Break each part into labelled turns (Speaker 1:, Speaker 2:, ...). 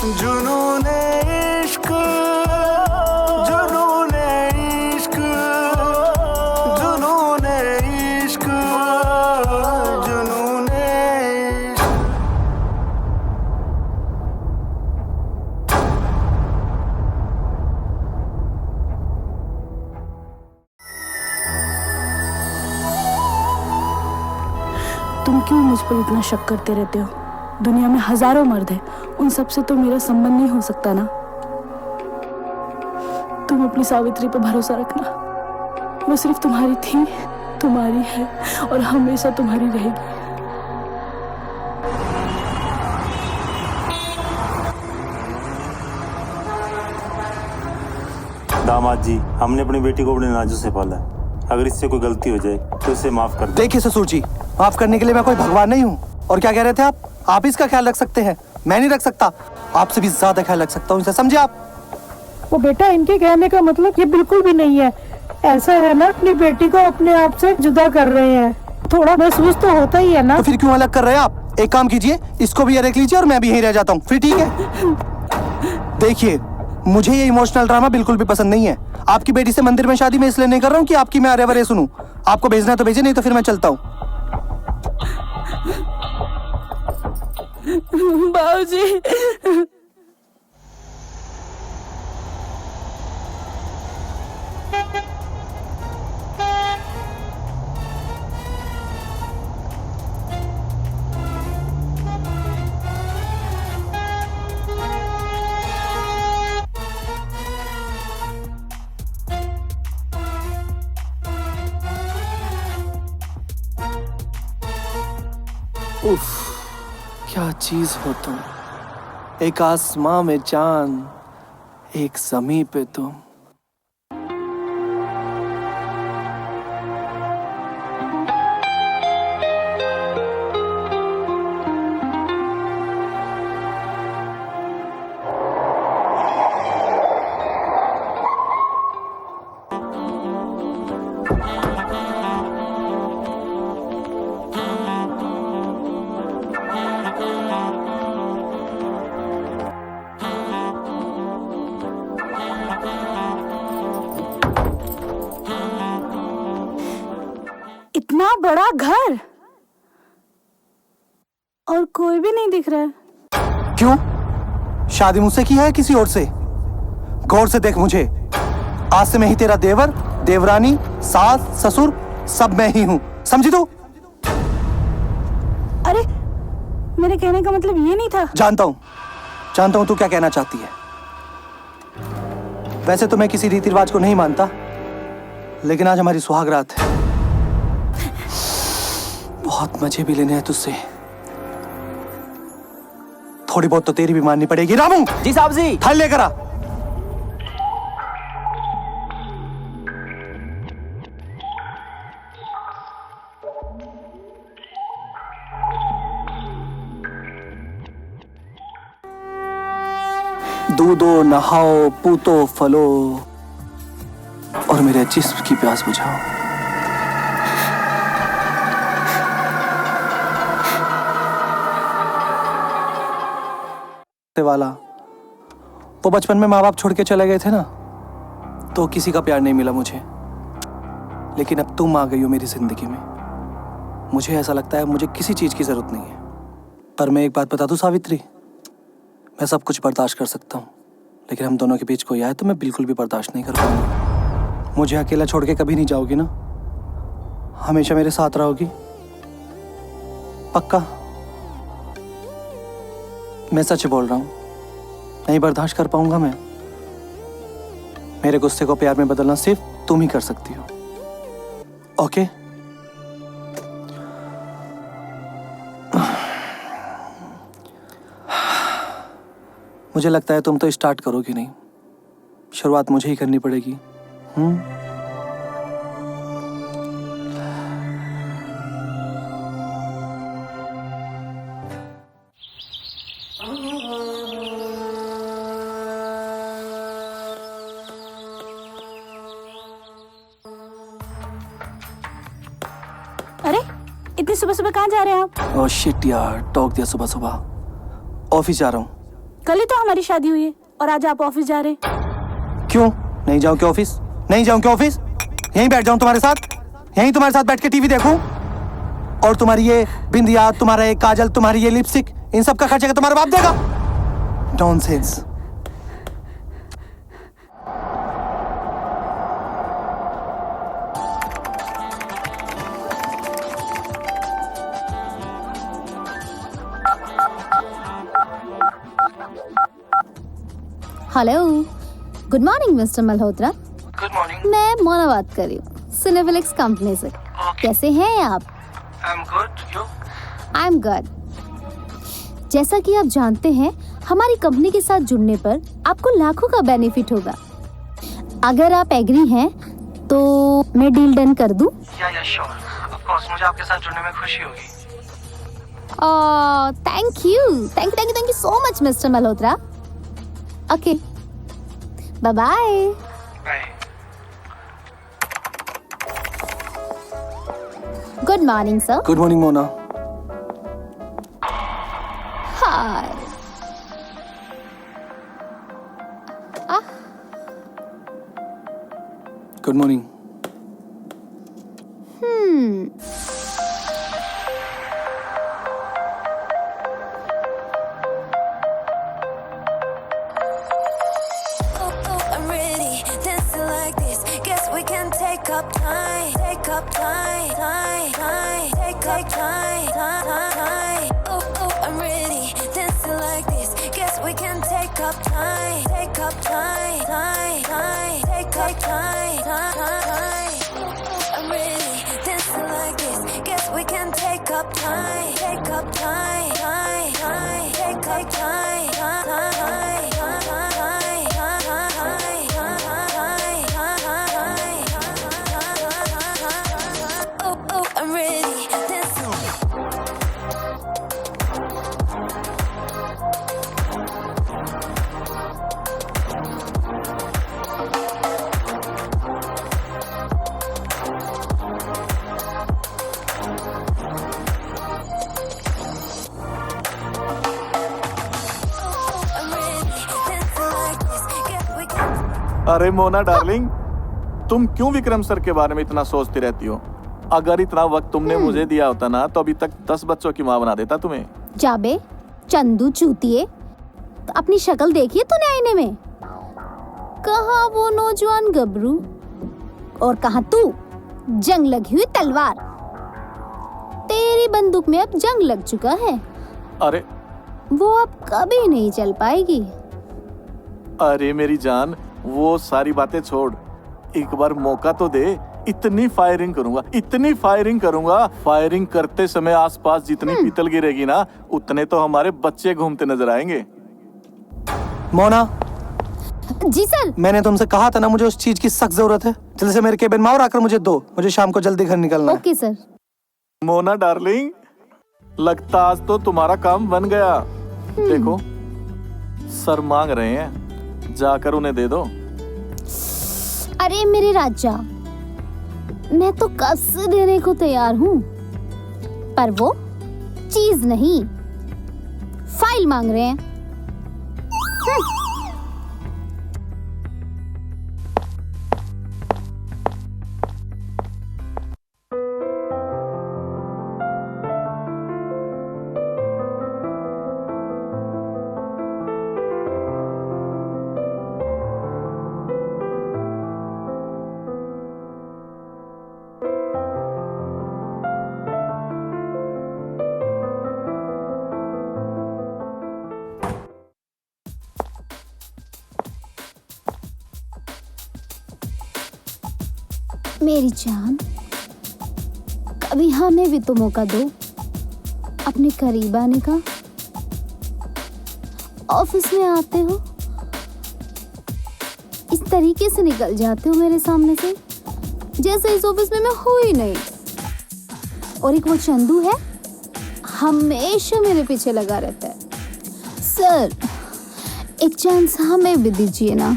Speaker 1: जुनूने इश्क, जुनूने इश्क, जुनूने इश्क, जुनूने इश्क।
Speaker 2: तुम क्यों मुझ पर इतना शक करते रहते हो? दुनिया में हजारों मर्द हैं, उन सब से तो मेरा संबंध नहीं हो सकता ना। तुम अपनी सावित्री पर भरोसा रखना, वो सिर्फ तुम्हारी थी, तुम्हारी है और हमेशा तुम्हारी रहेगी।
Speaker 3: दामाद जी, हमने अपनी बेटी को बड़े नाजों से पाला है। अगर इससे कोई गलती हो जाए तो इसे माफ कर दो।
Speaker 4: देखिए ससुर जी, माफ करने के लिए मैं कोई भगवान नहीं हूँ। और क्या कह रहे थे आप? आप इसका ख्याल रख सकते हैं, मैं नहीं रख सकता। आपसे भी ज्यादा ख्याल रख सकता हूँ इसे, समझे आप?
Speaker 5: वो बेटा, इनके कहने का मतलब ये बिल्कुल भी नहीं है। ऐसा है ना, अपनी बेटी को अपने आप से जुदा कर रहे हैं। थोड़ा महसूस तो होता ही है ना।
Speaker 4: तो फिर क्यों अलग कर रहे हैं आप? एक काम कीजिए, इसको भी रख लीजिए और मैं भी यहीं रह जाता हूँ, फिर ठीक है? देखिए, मुझे ये इमोशनल ड्रामा बिल्कुल भी पसंद नहीं है। आपकी बेटी से मंदिर में शादी मैं इसलिए नहीं कर रहा हूँ कि आपकी मैं अरे वरे सुनूं। आपको भेजना है तो भेजिए, नहीं तो फिर मैं चलता हूँ।
Speaker 2: बाबूजी,
Speaker 4: उफ, क्या चीज हो तुम। एक आसमां में चांद, एक ज़मीं पे तुम।
Speaker 2: इतना बड़ा घर और कोई भी नहीं दिख रहा है।
Speaker 4: क्यों? शादी मुझसे की है किसी और से? गौर से देख मुझे। आज से मैं ही तेरा देवर, देवरानी, सास, ससुर सब मैं ही हूँ, समझी तू?
Speaker 2: अरे, मेरे कहने का मतलब ये नहीं था।
Speaker 4: जानता हूँ तू क्या कहना चाहती है। वैसे तो मैं किसी रीति रिवाज को नहीं मानता, लेकिन आज हमारी सुहाग रात है। बहुत मजे भी लेने हैं तुझसे। थोड़ी बहुत तो तेरी भी माननी पड़ेगी। रामू
Speaker 6: जी साहब जी।
Speaker 4: थाल लेकर आ। दूधो नहाओ, पूतो फलो और मेरे जिस्म की प्यास बुझाओ। वाला वो बचपन में माँ बाप छोड़ के चले गए थे ना, तो किसी का प्यार नहीं मिला मुझे। लेकिन अब तुम आ गई हो मेरी जिंदगी में। मुझे ऐसा लगता है मुझे किसी चीज की जरूरत नहीं है। पर मैं एक बात बता दूं सावित्री, मैं सब कुछ बर्दाश्त कर सकता हूँ, लेकिन हम दोनों के बीच कोई आए तो मैं बिल्कुल भी बर्दाश्त नहीं कर पाऊंगा। मुझे अकेला छोड़ के कभी नहीं जाओगी ना? हमेशा मेरे साथ रहोगी? पक्का? मैं सच बोल रहा हूँ, नहीं बर्दाश्त कर पाऊंगा मैं। मेरे गुस्से को प्यार में बदलना सिर्फ तुम ही कर सकती हो, ओके? मुझे लगता है तुम तो स्टार्ट करोगी नहीं, शुरुआत मुझे ही करनी पड़ेगी।
Speaker 2: अरे, इतनी सुबह सुबह कहाँ जा रहे हैं आप?
Speaker 4: ओह शिट यार, टोक दिया सुबह सुबह। ऑफिस जा रहा हूँ।
Speaker 2: कल ही तो हमारी शादी हुई है और आज आप ऑफिस जा रहे हैं।
Speaker 4: क्यों नहीं जाऊं क्या ऑफिस? नहीं जाऊं क्या ऑफिस? यहीं बैठ जाऊं तुम्हारे साथ, यहीं तुम्हारे साथ बैठ के टीवी देखूं? और तुम्हारी ये बिंदिया, तुम्हारा ये काजल, तुम्हारी ये लिपस्टिक, इन सब का खर्चा तुम्हारा बाप देगा? Nonsense.
Speaker 6: Hello, good morning mister Malhotra.
Speaker 4: Good morning.
Speaker 6: मैं मोना बात कर रही हूँ सिनेफिलिक्स कंपनी से। कैसे हैं आप?
Speaker 4: I am good, you?
Speaker 6: I am good. जैसा कि आप जानते हैं, हमारी कंपनी के साथ जुड़ने पर आपको लाखों का बेनिफिट होगा। अगर आप एग्री हैं तो मैं डील डन कर दूं?
Speaker 4: या श्योर, ऑफ कोर्स, मुझे आपके साथ जुड़ने में खुशी होगी।
Speaker 6: Thank you so much mister Malhotra. Okay, bye bye. Good morning sir.
Speaker 4: Good morning Mona.
Speaker 6: Hi.
Speaker 4: Good morning.
Speaker 7: I'm ready, dancing like this. Guess we can take up time, take up time, take up time. I'm ready, dancing like this. Guess we can take up time, take up time, take up time. I'm ready, dancing like this. Guess we can take up time, take up time, take up time. I'm ready, dancing. I'm ready, dancing like this. Guess we can.
Speaker 8: अरे Mona darling, तुम क्यों Vikram sir के बारे में इतना सोचती रहती हो? अगर इतना वक्त तुमने मुझे दिया होता ना तो अभी तक 10 बच्चों की माँ बना देता तुम्हें।
Speaker 6: जाबे चंदू चूतिए, तो अपनी शक्ल देखिए तूने आईने में। कहाँ वो नौजवान गबरू और कहाँ तू, जंग लगी हुई तलवार। तेरी बंदूक में अब जंग लग चुका है,
Speaker 8: अरे
Speaker 6: वो अब कभी नहीं चल पाएगी।
Speaker 8: अरे मेरी जान, वो सारी बातें छोड़, एक बार मौका तो दे। इतनी फायरिंग करूंगा, फायरिंग करते समय आसपास जितनी पीतल गिरेगी ना, उतने तो हमारे बच्चे घूमते नजर आएंगे।
Speaker 4: मोना,
Speaker 6: जी सर।
Speaker 4: मैंने तुमसे कहा था ना, मुझे उस चीज की सख्त जरूरत है। जल्दी से मेरे केबिन में और आकर मुझे दो, मुझे शाम को जल्दी घर निकलना है।
Speaker 6: Okay sir.
Speaker 8: मोना डार्लिंग, लगता आज तो तुम्हारा काम बन गया। देखो सर मांग रहे हैं, जाकर उन्हें दे दो।
Speaker 6: अरे मेरे राजा, मैं तो कब से देने को तैयार हूँ, पर वो चीज नहीं, फाइल मांग रहे हैं। मेरी जान, कभी हमें भी तो मौका दो अपने करीब आने का। ऑफिस में आते हो, इस तरीके से निकल जाते हो मेरे सामने से जैसे इस ऑफिस में मैं हूं ही नहीं। और एक वो चंदू है, हमेशा मेरे पीछे लगा रहता है। सर, एक चांस हमें भी दीजिए ना,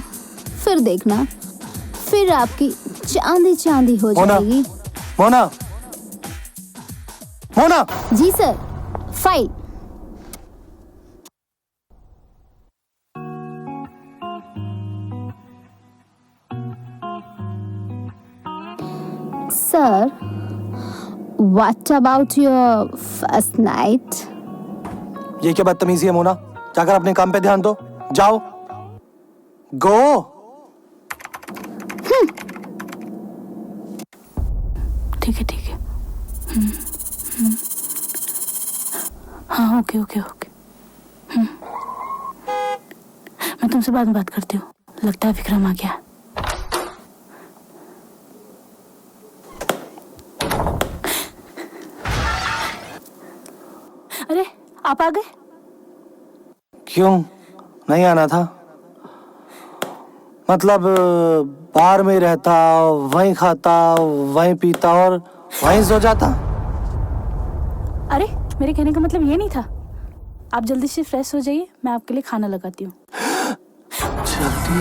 Speaker 6: फिर देखना, फिर आपकी चांदी चांदी हो जाएगी।
Speaker 4: मोना, मोना।
Speaker 6: जी sir, file. Sir, what about your first night?
Speaker 4: ये क्या बदतमीजी है मोना? जाकर अपने काम पे ध्यान दो, जाओ, गो।
Speaker 2: ठीक है, ठीक है। हाँ, ओके ओके ओके। मैं तुमसे बाद में बात करती हूँ। लगता है विक्रम आ गया। अरे, आप आ गए?
Speaker 4: क्यों नहीं आना था? मतलब बार में रहता, वहीं खाता, वहीं पीता और वहीं सो जाता।
Speaker 2: अरे, मेरे कहने का मतलब ये नहीं था। आप जल्दी से फ्रेश हो जाइए, मैं आपके लिए खाना लगाती हूँ।
Speaker 4: जल्दी?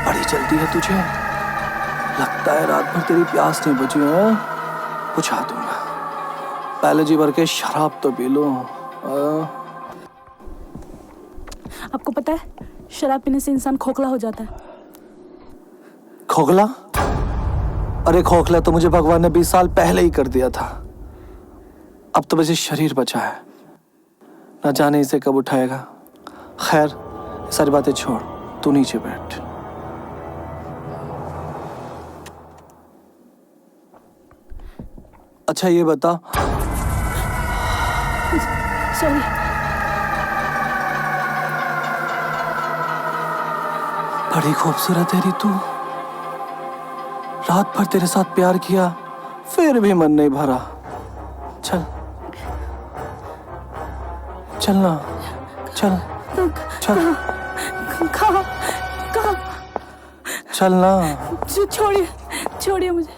Speaker 4: बड़ी जल्दी है तुझे? लगता है रात भर तेरी प्यास नहीं बुझी है। बुझा दूंगा। पहले जी भर के शराब तो पी लो।
Speaker 2: आपको पता है, शराब पीने से इंसान खोखला हो जाता है।
Speaker 4: खोखला? अरे खोखला तो मुझे भगवान ने 20 साल पहले ही कर दिया था। अब तो बस शरीर बचा है, न जाने इसे कब उठाएगा। खैर, सारी बातें छोड़, तू नीचे बैठ। अच्छा ये बता,
Speaker 2: सॉरी।
Speaker 4: बड़ी खूबसूरत है रितु। रात भर तेरे साथ प्यार किया, फिर भी मन नहीं भरा। चल चलना, चल चल
Speaker 2: कहाँ?
Speaker 4: चलना।
Speaker 2: छोड़िए, छोड़िए मुझे।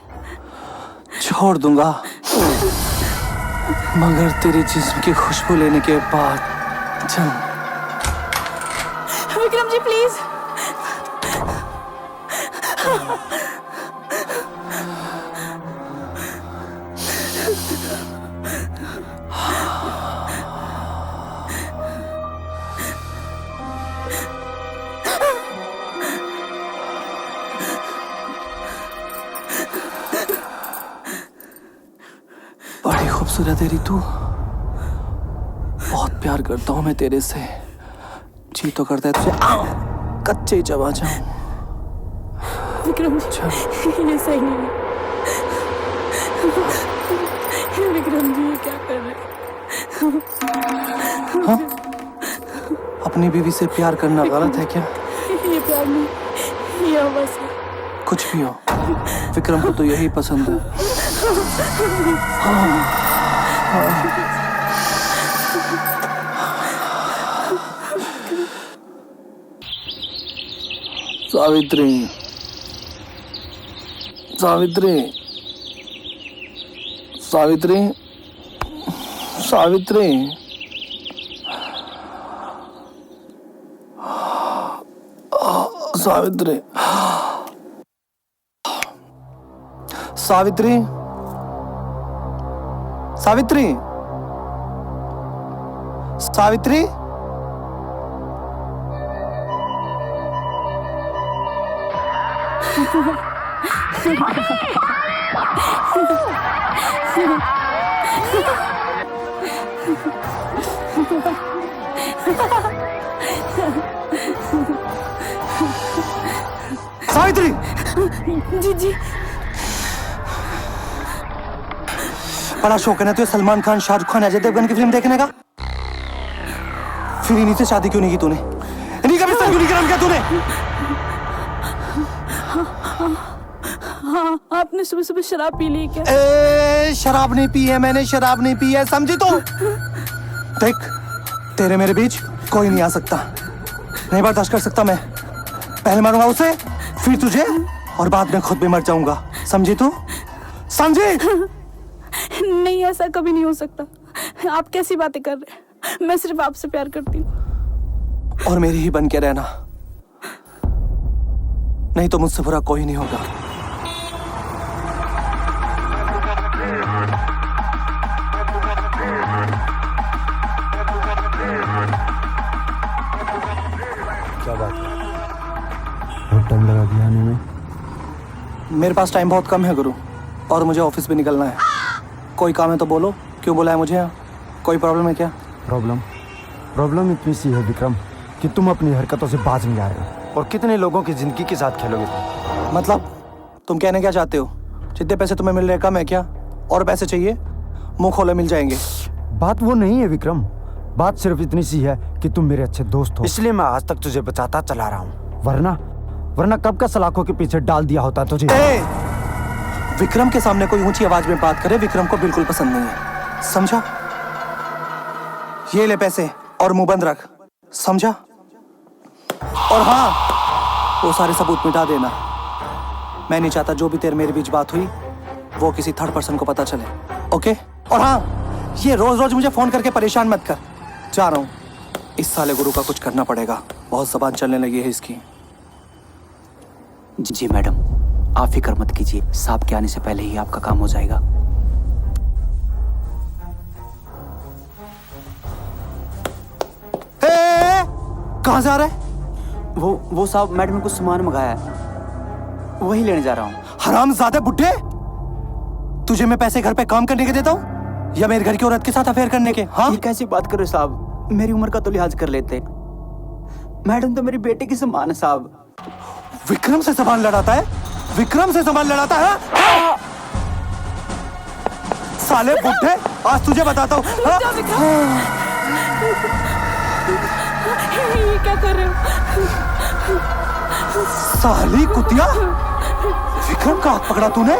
Speaker 4: छोड़ दूंगा, मगर तेरे जिस्म की खुशबू लेने के बाद। चल
Speaker 2: विक्रम जी प्लीज।
Speaker 4: बड़ी खूबसूरत है रितु। बहुत प्यार करता हूं मैं तेरे से। जी तो करता है तुझे कच्चे ही चबा जाऊं।
Speaker 2: विक्रम जी, ये सही नहीं है। विक्रम जी, ये क्या कर रहे हैं?
Speaker 4: हाँ? अपनी बीवी से प्यार करना गलत है क्या?
Speaker 2: ये प्यार नहीं, ये बस है।
Speaker 4: कुछ भी हो, विक्रम को तो यही पसंद है। सावित्री, सावित्री, सावित्री, सावित्री। सावित्री, सावित्री, सावित्री, सावित्री। सावित्री।
Speaker 2: जी जी।
Speaker 4: बड़ा शौक है ना तुझे सलमान खान, शाहरुख खान, अजय देवगन की फिल्म देखने का? फिर इन्हीं से शादी क्यों नहीं की तूने? इन्हीं का बिस्तर क्यों नहीं कराया तूने?
Speaker 2: हाँ, आपने सुबह सुबह शराब पी ली क्या?
Speaker 4: शराब नहीं पी है मैंने, शराब नहीं पी है, समझी तो? देख, तेरे मेरे बीच कोई नहीं आ सकता। नहीं बर्दाश्त कर सकता मैं। पहले मारूंगा उसे, फिर तुझे, और बाद में खुद भी मर जाऊंगा। समझी तू? समझी?
Speaker 2: नहीं, ऐसा कभी नहीं हो सकता। आप कैसी बातें कर रहे हैं? मैं सिर्फ आपसे प्यार करती हूँ।
Speaker 4: और मेरी ही बन के रहना, नहीं तो मुझसे बुरा कोई नहीं होगा।
Speaker 9: क्या बात है? बहुत टाइम लगा दिया आने में।
Speaker 4: मेरे पास टाइम बहुत कम है गुरु, और मुझे ऑफिस भी निकलना है। कोई काम है तो बोलो, क्यों बुलाया मुझे यहाँ? कोई प्रॉब्लम है क्या?
Speaker 9: प्रॉब्लम इतनी सी है विक्रम कि तुम अपनी हरकतों से बाज नहीं आ रहे हो, और कितने लोगों की जिंदगी के साथ खेलोगे तुम?
Speaker 4: मतलब तुम कहने क्या चाहते हो? जितने पैसे तुम्हें मिल रहे कम है क्या? और पैसे चाहिए? मुंह खोले मिल जाएंगे।
Speaker 9: बात वो नहीं है विक्रम, बात सिर्फ इतनी सी है कि तुम मेरे अच्छे दोस्त हो, इसलिए मैं आज तक तुझे बचाता चला रहा हूँ। वरना कब का सलाखों के पीछे डाल दिया होता तुझे।
Speaker 4: विक्रम के सामने कोई ऊंची आवाज में बात करे विक्रम को बिल्कुल पसंद नहीं है, समझा? ये ले पैसे और मुंह बंद रख, समझा? और हाँ, वो सारे सबूत मिटा देना। मैं नहीं चाहता जो भी तेरे मेरे बीच बात हुई वो किसी थर्ड पर्सन को पता चले, ओके? और हाँ, ये रोज रोज मुझे फोन करके परेशान मत कर। जा रहा हूँ। इस साले गुरु का कुछ करना पड़ेगा, बहुत जबान चलने लगी है इसकी।
Speaker 10: जी मैडम, आप फिक्र मत कीजिए, साहब के आने से पहले ही आपका काम हो जाएगा।
Speaker 4: कहाँ जा रहा है?
Speaker 10: वो साहब, मैडम ने कुछ सामान मंगाया है, वही लेने जा रहा हूँ।
Speaker 4: हरामजादे बुड्ढे, तुझे मैं पैसे घर पे काम करने के देता हूँ या मेरे घर की औरत के साथ अफेयर करने के? हाँ,
Speaker 10: ये कैसी बात कर रहे हो साहब? मेरी उम्र का तो लिहाज कर लेते। मैडम तो मेरी बेटे की समान है साहब।
Speaker 4: विक्रम से सवाल लड़ाता है? विक्रम से सवाल लड़ाता है? साले बुड्ढे, आज तुझे बताता हूँ।
Speaker 2: ये क्या कर रहे हो?
Speaker 4: साली कुतिया, विक्रम का हाथ पकड़ा तूने?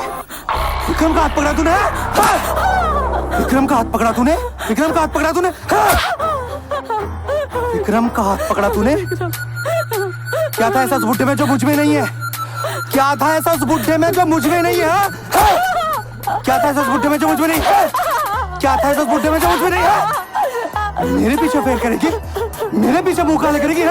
Speaker 4: विक्रम का हाथ पकड़ा तूने? विक्रम का हाथ पकड़ा तूने? विक्रम का हाथ पकड़ा तूने? विक्रम का हाथ पकड़ा तूने? क्या था ऐसा उस बुड्ढे में जो मुझ में नहीं है? क्या था ऐसा उस बुड्ढे में जो मुझ में नहीं है? क्या था ऐसा उस बुड्ढे में जो मुझ में नहीं है? क्या था ऐसा उस बुड्ढे में जो मुझ में नहीं है? मेरे पीछे फेर करेगी? मेरे पीछे मुंह काले करेगी? ये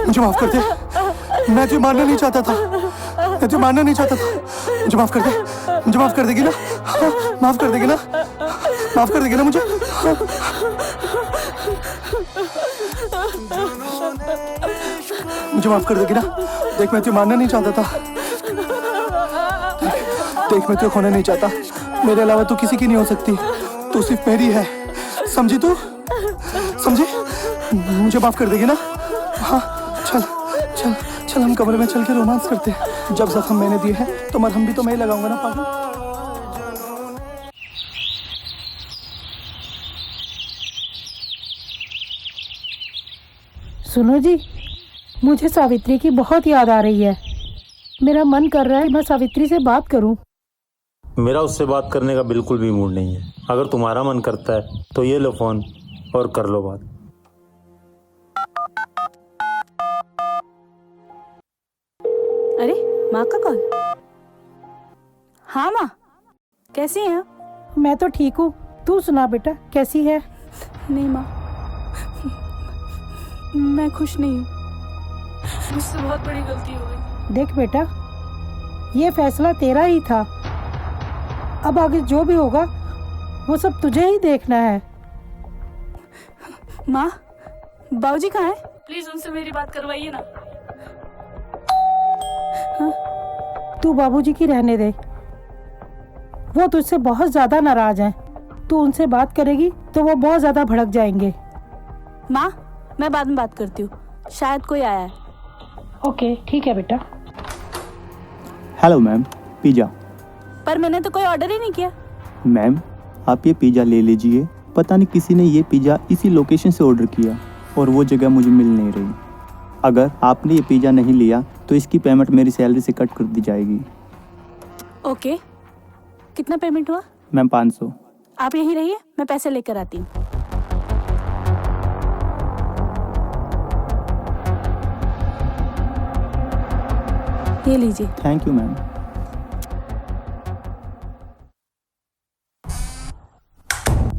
Speaker 4: मुझे माफ कर दे, मैं तुझे मारना नहीं चाहता था, मैं तुझे मारना नहीं चाहता था। मुझे माफ कर दे, मुझे माफ कर देगी ना? माफ कर देगी ना? माफ कर देगी ना मुझे? मुझे माफ कर देगी ना? देख, मैं तुझे मारना नहीं चाहता था। देख, मैं तुझे खोना नहीं चाहता। मेरे अलावा तू किसी की नहीं हो सकती, तू सिर्फ मेरी है, समझी? तू समझी? मुझे माफ कर देगी ना? हाँ, चल चल चल, हम कमरे में चल के रोमांस करते हैं। जब जख्म मैंने दिए हैं तो मरहम भी तो मैं ही लगाऊंगा ना, पागल।
Speaker 5: सुनो जी, मुझे सावित्री की बहुत याद आ रही है। मेरा मन कर रहा है मैं सावित्री से बात करूं।
Speaker 3: मेरा उससे बात करने का बिल्कुल भी मूड नहीं है। अगर तुम्हारा मन करता है तो ये लो फोन और कर लो बात।
Speaker 2: अरे, माँ का कॉल? हाँ माँ, कैसी हैं?
Speaker 5: मैं तो ठीक हूँ, तू सुना बेटा, कैसी है?
Speaker 2: नहीं माँ, मैं खुश नहीं हूँ। मुझसे बहुत बड़ी गलती हो गई।
Speaker 5: देख बेटा, ये फैसला तेरा ही था। अब आगे जो भी होगा वो सब तुझे ही देखना है।
Speaker 2: माँ, बाबूजी कहाँ हैं? प्लीज उनसे मेरी बात करवाइए ना।
Speaker 5: तू बाबूजी की रहने दे, वो तुझसे बहुत ज्यादा नाराज हैं। तू उनसे बात करेगी तो वो बहुत ज्यादा भड़क जाएंगे।
Speaker 2: माँ, मैं बाद में बात करती हूँ, शायद कोई आया है।
Speaker 5: ओके, ठीक है बेटा।
Speaker 11: Hello ma'am, pizza.
Speaker 2: पर मैंने तो कोई ऑर्डर ही नहीं किया।
Speaker 11: मैम, आप ये पिज़्ज़ा ले लीजिए। पता नहीं किसी ने ये पिज़्ज़ा इसी लोकेशन से ऑर्डर किया और वो जगह मुझे मिल नहीं रही। अगर आपने ये पिज़्ज़ा नहीं लिया तो इसकी पेमेंट मेरी सैलरी से कट कर दी जाएगी।
Speaker 2: ओके, कितना पेमेंट हुआ?
Speaker 11: मैम 500।
Speaker 2: आप यहीं रहिए, मैं पैसे लेकर आती हूँ। ये लीजिए।
Speaker 11: Thank you ma'am.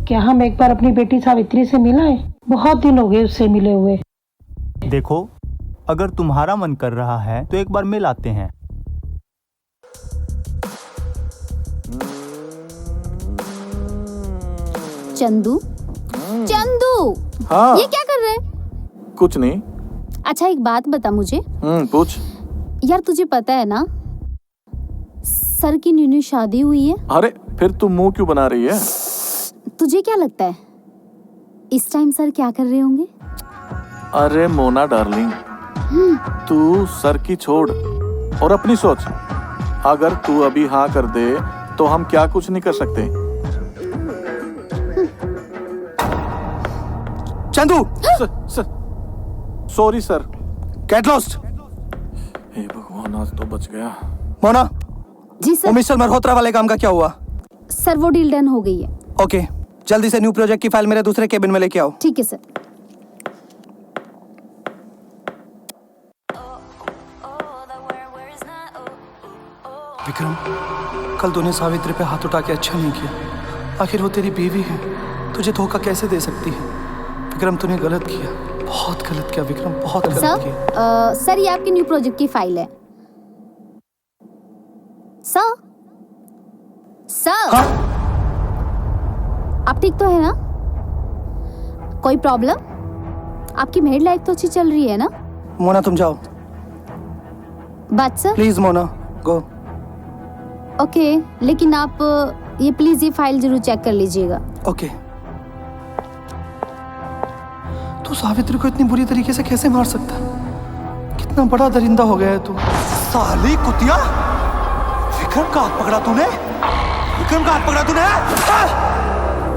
Speaker 5: क्या हम एक बार अपनी बेटी सावित्री से मिलाएं? बहुत दिन हो गए उससे मिले हुए।
Speaker 11: देखो, अगर तुम्हारा मन कर रहा है तो एक बार मिल आते हैं।
Speaker 6: चंदू, चंदू,
Speaker 8: हाँ।
Speaker 6: ये क्या कर रहे हैं?
Speaker 8: कुछ नहीं।
Speaker 6: अच्छा एक बात बता मुझे।
Speaker 8: पूछ।
Speaker 6: यार तुझे पता है ना सर की न्यू शादी हुई है।
Speaker 8: अरे फिर तू मुंह क्यों बना रही है?
Speaker 6: तुझे क्या लगता है इस टाइम सर क्या कर रहे होंगे?
Speaker 8: अरे मोना डार्लिंग, तू सर की छोड़ और अपनी सोच। अगर तू अभी हाँ कर दे तो हम क्या कुछ नहीं कर सकते।
Speaker 4: Chandu,
Speaker 8: sorry sir.
Speaker 4: Get lost.
Speaker 8: हे भगवान, आज तो बच गया।
Speaker 4: मोना।
Speaker 6: जी सर।
Speaker 4: वो मिस्टर मल्होत्रा वाले काम का क्या हुआ?
Speaker 6: सर वो डील डन हो गई है।
Speaker 4: ओके, जल्दी से न्यू प्रोजेक्ट की फाइल मेरे दूसरे केबिन में लेके आओ।
Speaker 6: ठीक है सर।
Speaker 4: विक्रम, कल तूने सावित्री पे हाथ उठा के अच्छा नहीं किया। आखिर वो तेरी बीवी है, तुझे धोखा कैसे दे सकती है? विक्रम तूने गलत किया, बहुत गलत किया विक्रम, बहुत गलत किया।
Speaker 6: सर ये आपकी न्यू प्रोजेक्ट की फाइल है। सर, सर,
Speaker 4: हाँ?
Speaker 6: आप ठीक तो है ना? कोई प्रॉब्लम? आपकी मैरिड लाइफ तो अच्छी चल रही है ना?
Speaker 4: मोना तुम जाओ
Speaker 6: बात sir.
Speaker 4: Please. Mona go.
Speaker 6: Okay, लेकिन आप ये प्लीज ये फाइल जरूर चेक कर लीजिएगा।
Speaker 4: ओके। तू सावित्री को इतनी बुरी तरीके से कैसे मार सकता है? कितना बड़ा दरिंदा हो गया है तू। साली कुतिया, विक्रम का हाथ पकड़ा तूने? विक्रम का हाथ पकड़ा तूने?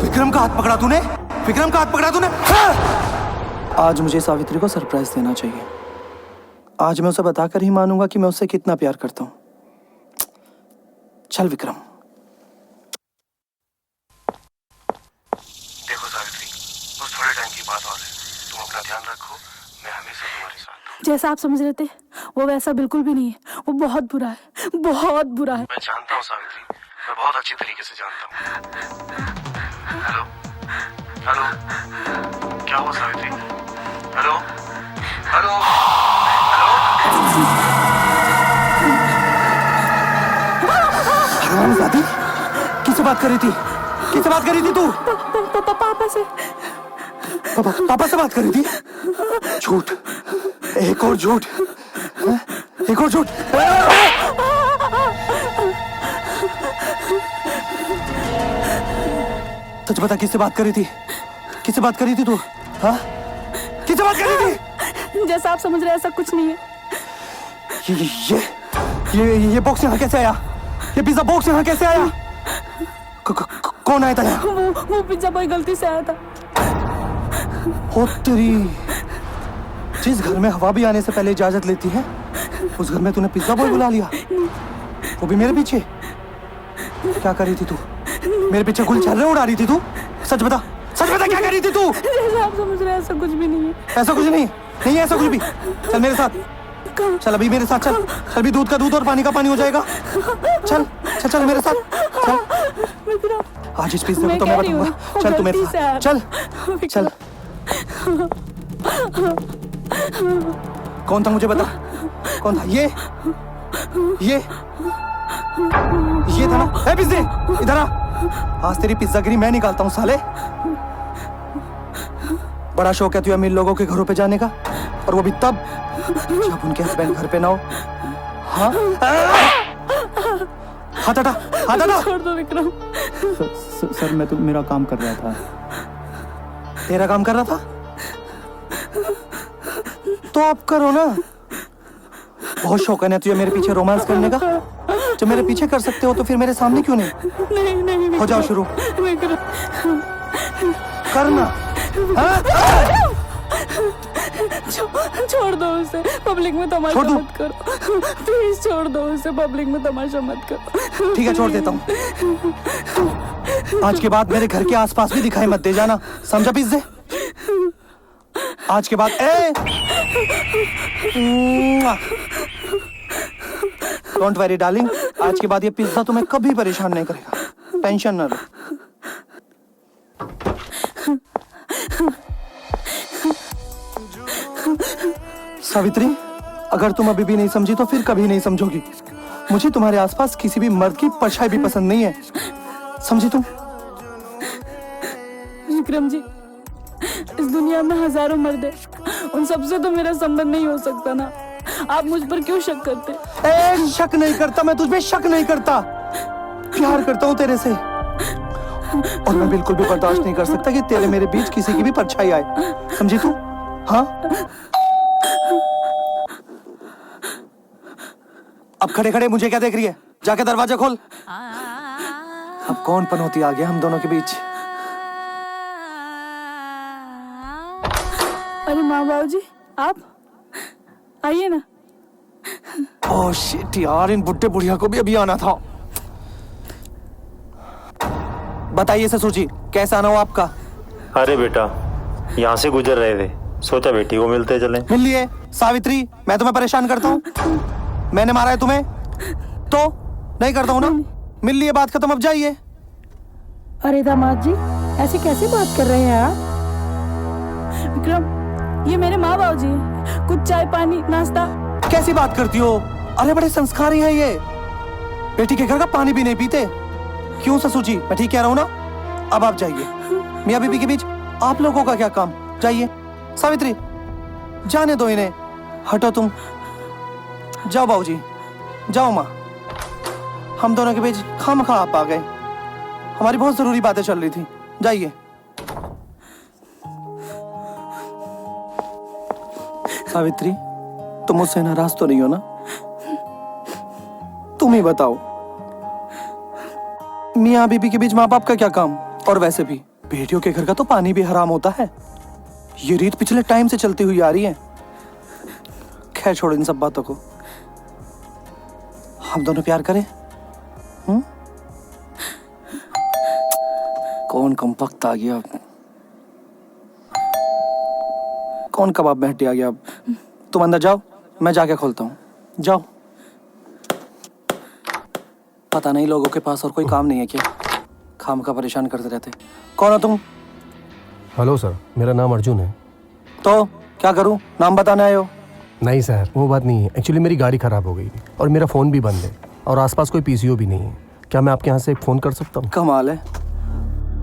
Speaker 4: विक्रम का हाथ पकड़ा तूने? विक्रम का हाथ पकड़ा तूने? आज मुझे सावित्री को सरप्राइज देना चाहिए। आज मैं उसे बताकर ही मानूंगा कि मैं उससे कितना प्यार करता हूँ। चल विक्रम।
Speaker 1: देखो सावित्री, बस थोड़े टाइम की बात और है। तुम अपना ध्यान रखो, मैं हमेशा तुम्हारे साथ हूँ।
Speaker 2: जैसा आप समझ रहे थे वो वैसा बिल्कुल भी नहीं है। वो बहुत बुरा है, बहुत बुरा है।
Speaker 1: मैं जानता हूँ सावित्री, मैं बहुत अच्छी तरीके से जानता हूँ। हेलो, हेलो, क्या हुआ सावित्री? हेलो, हेलो,
Speaker 4: हरामजादी, किससे बात कर रही थी? किससे बात कर रही थी तू?
Speaker 2: पापा से।
Speaker 4: पापा से बात कर रही थी? झूठ, एक और झूठ, एक और झूठ। सच बता, किससे बात कर रही थी? किससे बात कर रही थी तू? हाँ, किससे बात कर रही थी?
Speaker 2: जैसा आप समझ रहे हैं ऐसा कुछ नहीं है।
Speaker 4: ये बॉक्स यहाँ कैसे आया? ये पिज्जा बॉक्स यहाँ कैसे आया? कौन आया था यहाँ?
Speaker 2: वो पिज्जा बॉय गलती से आया था।
Speaker 4: ओ तेरी, जिस घर में हवा भी आने से पहले इजाजत लेती है, उस घर में तूने पिज्जा बॉय बुला लिया, वो भी मेरे पीछे। क्या कर रही थी तू? मेरे पीछे गुलछर्रे उड़ा रही थी तू? सच बता, सच बता, क्या कर रही थी तू?
Speaker 2: जैसा आप समझ रहे हैं ऐसा कुछ भी नहीं है।
Speaker 4: ऐसा कुछ नहीं, नहीं है ऐसा कुछ भी। चल मेरे साथ, चल अभी मेरे साथ चल। अभी दूध का दूध और पानी का पानी हो जाएगा। चल चल चल मेरे साथ चल। आज इस पिज्जे को तो मैं बताऊंगा। चल तू मेरे साथ चल चल। कौन था मुझे बता, कौन था? ये था ना? ए पिज्जे, इधर आ। आज तेरी पिज्जागिरी मैं निकालता हूँ साले। बड़ा शौक है तुझे अमीर लोगों के घरों पे जाने का, और वो भी तब जब उनके हस्बैंड घर पे ना हो। हाँ, हाथ हटा, हाथ हटा।
Speaker 2: छोड़ दो विक्रम।
Speaker 11: सर मैं तो मेरा काम कर रहा था।
Speaker 4: तेरा काम कर रहा था तो आप करो ना। बहुत शौक है ना तुझे मेरे पीछे रोमांस करने का। जब मेरे पीछे कर सकते हो तो फिर मेरे सामने क्यों नहीं?
Speaker 2: नहीं
Speaker 4: हो जाओ शुरू, करना।
Speaker 2: छोड़ दो उसे, पब्लिक में तमाशा मत करो। प्लीज छोड़ दो उसे, पब्लिक में तमाशा मत करो।
Speaker 4: ठीक है, छोड़ देता हूँ। आज के बाद मेरे घर के आसपास भी दिखाई मत दे जाना, समझा पिज्जे? आज के बाद डोंट वरी डार्लिंग, आज के बाद ये पिज्जा तुम्हें कभी परेशान नहीं करेगा, टेंशन ना लो। सावित्री, अगर तुम अभी भी नहीं समझी तो फिर कभी नहीं समझोगी। मुझे तुम्हारे आसपास किसी भी मर्द की परछाई भी पसंद नहीं है, समझी तुम?
Speaker 2: विक्रम जी, इस दुनिया में हजारों मर्द हैं, उन सबसे तो मेरा संबंध नहीं हो सकता ना। आप मुझ पर क्यों शक करते?
Speaker 4: शक नहीं करता, मैं तुझ पे शक नहीं करता, प्यार करता हूँ तेरे से, और मैं बिल्कुल भी बर्दाश्त नहीं कर सकता कि तेरे मेरे बीच किसी की भी परछाई आए, समझी तू? हाँ, अब खड़े खड़े मुझे क्या देख रही है? जाके दरवाजा खोल। अब कौन पनौती आ गया हम दोनों के बीच?
Speaker 2: अरे माँ बाबू जी, आप आइए ना।
Speaker 4: ओह शिट यार, इन बुड्ढे बुढ़िया को भी अभी आना था। बताइए ससुर जी, कैसा आना हो आपका?
Speaker 3: अरे बेटा, यहाँ से गुजर रहे थे, सोचा बेटी को मिलते चले।
Speaker 4: मिल लिए सावित्री, मैं तुम्हें परेशान करता हूँ? मैंने मारा है तुम्हें? तो नहीं करता हूँ ना। मिल लिए, बात खत्म, अब जाइए।
Speaker 5: अरे दामाद जी, ऐसे कैसे बात कर रहे हैं आप?
Speaker 2: विक्रम, ये मेरे माँ बाबू जी हैं, कुछ चाय पानी नाश्ता।
Speaker 4: कैसी बात करती हो? अरे बड़े संस्कारी हैं ये, बेटी के घर का पानी भी नहीं पीते। क्यों ससुर जी, मैं ठीक कह रहा हूँ ना? अब आप जाइए, मियाँ बीबी के बीच आप लोगों का क्या काम? जाइए। सावित्री, जाने दो इन्हें, हटो तुम। जाओ बाबूजी, जाओ माँ, हम दोनों के बीच खामखा आप आ गए, हमारी बहुत जरूरी बातें चल रही थी। जाइए। सावित्री, तुम मुझसे नाराज तो नहीं हो ना? तुम ही बताओ, मियाँ बीबी के बीच माँ बाप का क्या काम? और वैसे भी बेटियों के घर का तो पानी भी हराम होता है, ये रीत पिछले टाइम से चलती हुई आ रही है। खैर छोड़ो इन सब बातों को, हम दोनों प्यार करें। कौन कमबख्त आ गया, कौन कबाब में हड्डी आ गया? अब तुम अंदर जाओ, मैं जाके खोलता हूँ। जाओ। पता नहीं लोगों के पास और कोई काम नहीं है क्या, खाम का परेशान करते रहते। कौन हो तुम?
Speaker 12: हेलो सर, मेरा नाम अर्जुन है।
Speaker 4: तो क्या करूं, नाम बताने आए हो?
Speaker 12: नहीं सर, वो बात नहीं है। एक्चुअली मेरी गाड़ी खराब हो गई और मेरा फ़ोन भी बंद है और आसपास कोई पीसीओ भी नहीं है। क्या मैं आपके यहाँ से एक फ़ोन कर सकता हूँ?
Speaker 4: कमाल है,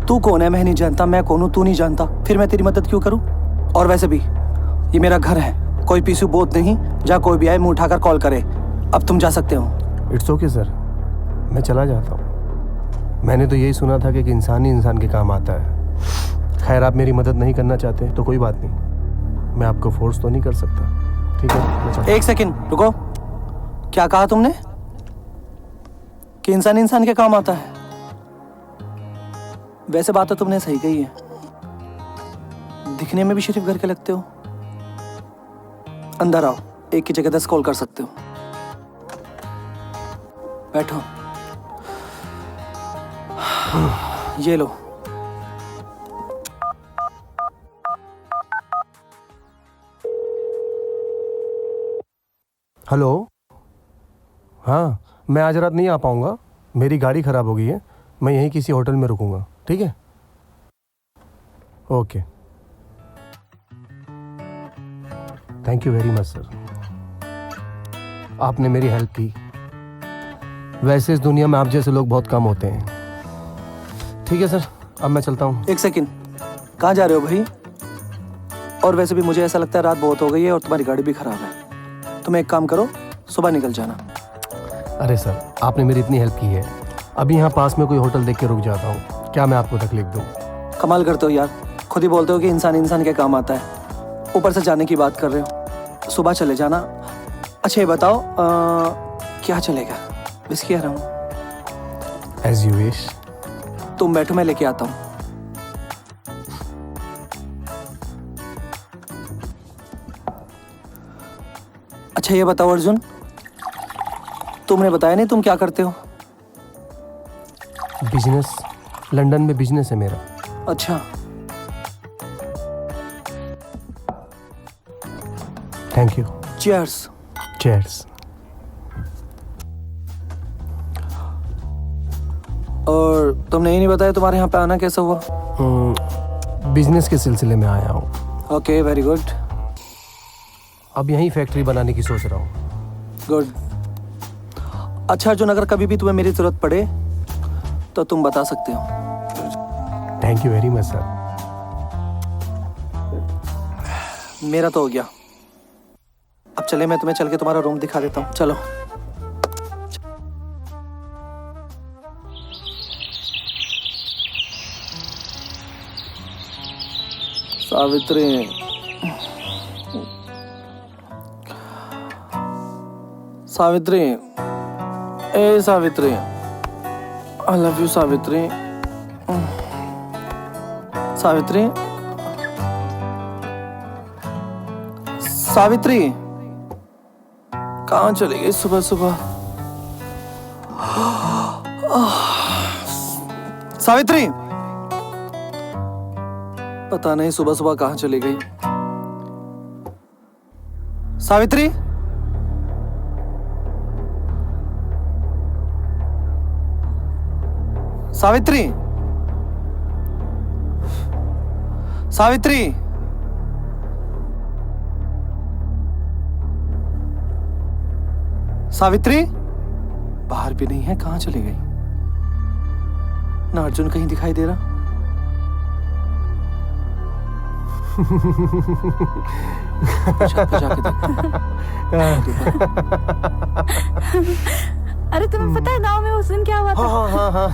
Speaker 4: तू कौन है मैं नहीं जानता, मैं कौन हूँ तू नहीं जानता, फिर मैं तेरी मदद क्यों करूँ? और वैसे भी ये मेरा घर है, कोई पीसीओ बोध नहीं, जहाँ कोई भी आए मुँह उठाकर कॉल करे। अब तुम जा सकते हो।
Speaker 12: इट्स ओके सर, मैं चला जाता हूँ। मैंने तो यही सुना था कि इंसान ही इंसान के काम आता है। खैर, आप मेरी मदद नहीं करना चाहते तो कोई बात नहीं, मैं आपको फोर्स तो नहीं कर सकता। ठीक है,
Speaker 4: एक सेकंड रुको, क्या कहा तुमने? कि इंसान इंसान के काम आता है? वैसे बात तो तुमने सही कही है, दिखने में भी शरीफ घर के लगते हो। अंदर आओ, एक की जगह 10 कॉल कर सकते हो। बैठो। ये लो।
Speaker 12: हेलो, हाँ, मैं आज रात नहीं आ पाऊँगा, मेरी गाड़ी ख़राब हो गई है। मैं यहीं किसी होटल में रुकूंगा, ठीक है? Okay, thank you very much sir, आपने मेरी हेल्प की। वैसे इस दुनिया में आप जैसे लोग बहुत कम होते हैं। ठीक है सर, अब मैं चलता हूँ।
Speaker 4: एक सेकंड, कहाँ जा रहे हो भाई? और वैसे भी मुझे ऐसा लगता है रात बहुत हो गई है और तुम्हारी गाड़ी भी खराब है। तुम एक काम करो, सुबह निकल जाना।
Speaker 12: अरे सर, आपने मेरी इतनी हेल्प की है, अभी यहाँ पास में कोई होटल देख के रुक जाता हूँ। क्या मैं आपको तकलीफ दूँ?
Speaker 4: कमाल करते हो यार, खुद ही बोलते हो कि इंसान इंसान के काम आता है, ऊपर से जाने की बात कर रहे हो। सुबह चले जाना। अच्छा ये बताओ, क्या चलेगा? विस्की आ रहा हूँ।
Speaker 12: As you wish.
Speaker 4: तुम बैठो, मैं लेके आता हूँ। अच्छा ये बताओ अर्जुन, तुमने बताया नहीं तुम क्या करते हो?
Speaker 12: बिजनेस, लंदन में बिजनेस है मेरा।
Speaker 4: अच्छा,
Speaker 12: थैंक यू।
Speaker 4: चीयर्स।
Speaker 12: चीयर्स।
Speaker 4: और तुमने ये नहीं बताया तुम्हारे यहाँ पे आना कैसा हुआ?
Speaker 12: बिजनेस के सिलसिले में आया हूँ।
Speaker 4: Okay, very good.
Speaker 12: अब यहीं फैक्ट्री बनाने की सोच रहा हूँ।
Speaker 4: गुड। अच्छा अर्जुन, अगर कभी भी तुम्हें मेरी जरूरत पड़े तो तुम बता सकते हो।
Speaker 12: Thank you very much sir.
Speaker 4: मेरा तो हो गया। अब चले, मैं तुम्हें चल के तुम्हारा रूम दिखा देता हूँ। चलो। सावित्री, सावित्री, ए Savitri, I love you Savitri. Savitri, Savitri, कहाँ चली गई सुबह सुबह? सावित्री, पता नहीं सुबह सुबह कहाँ चली गई। सावित्री, सावित्री, सावित्री, सावित्री, बाहर भी नहीं है, कहाँ चली गई? ना अर्जुन कहीं दिखाई दे रहा। जाके
Speaker 2: अरे तुम्हें पता है गांव में उस दिन क्या हुआ था?
Speaker 12: हाँ हाँ हाँ।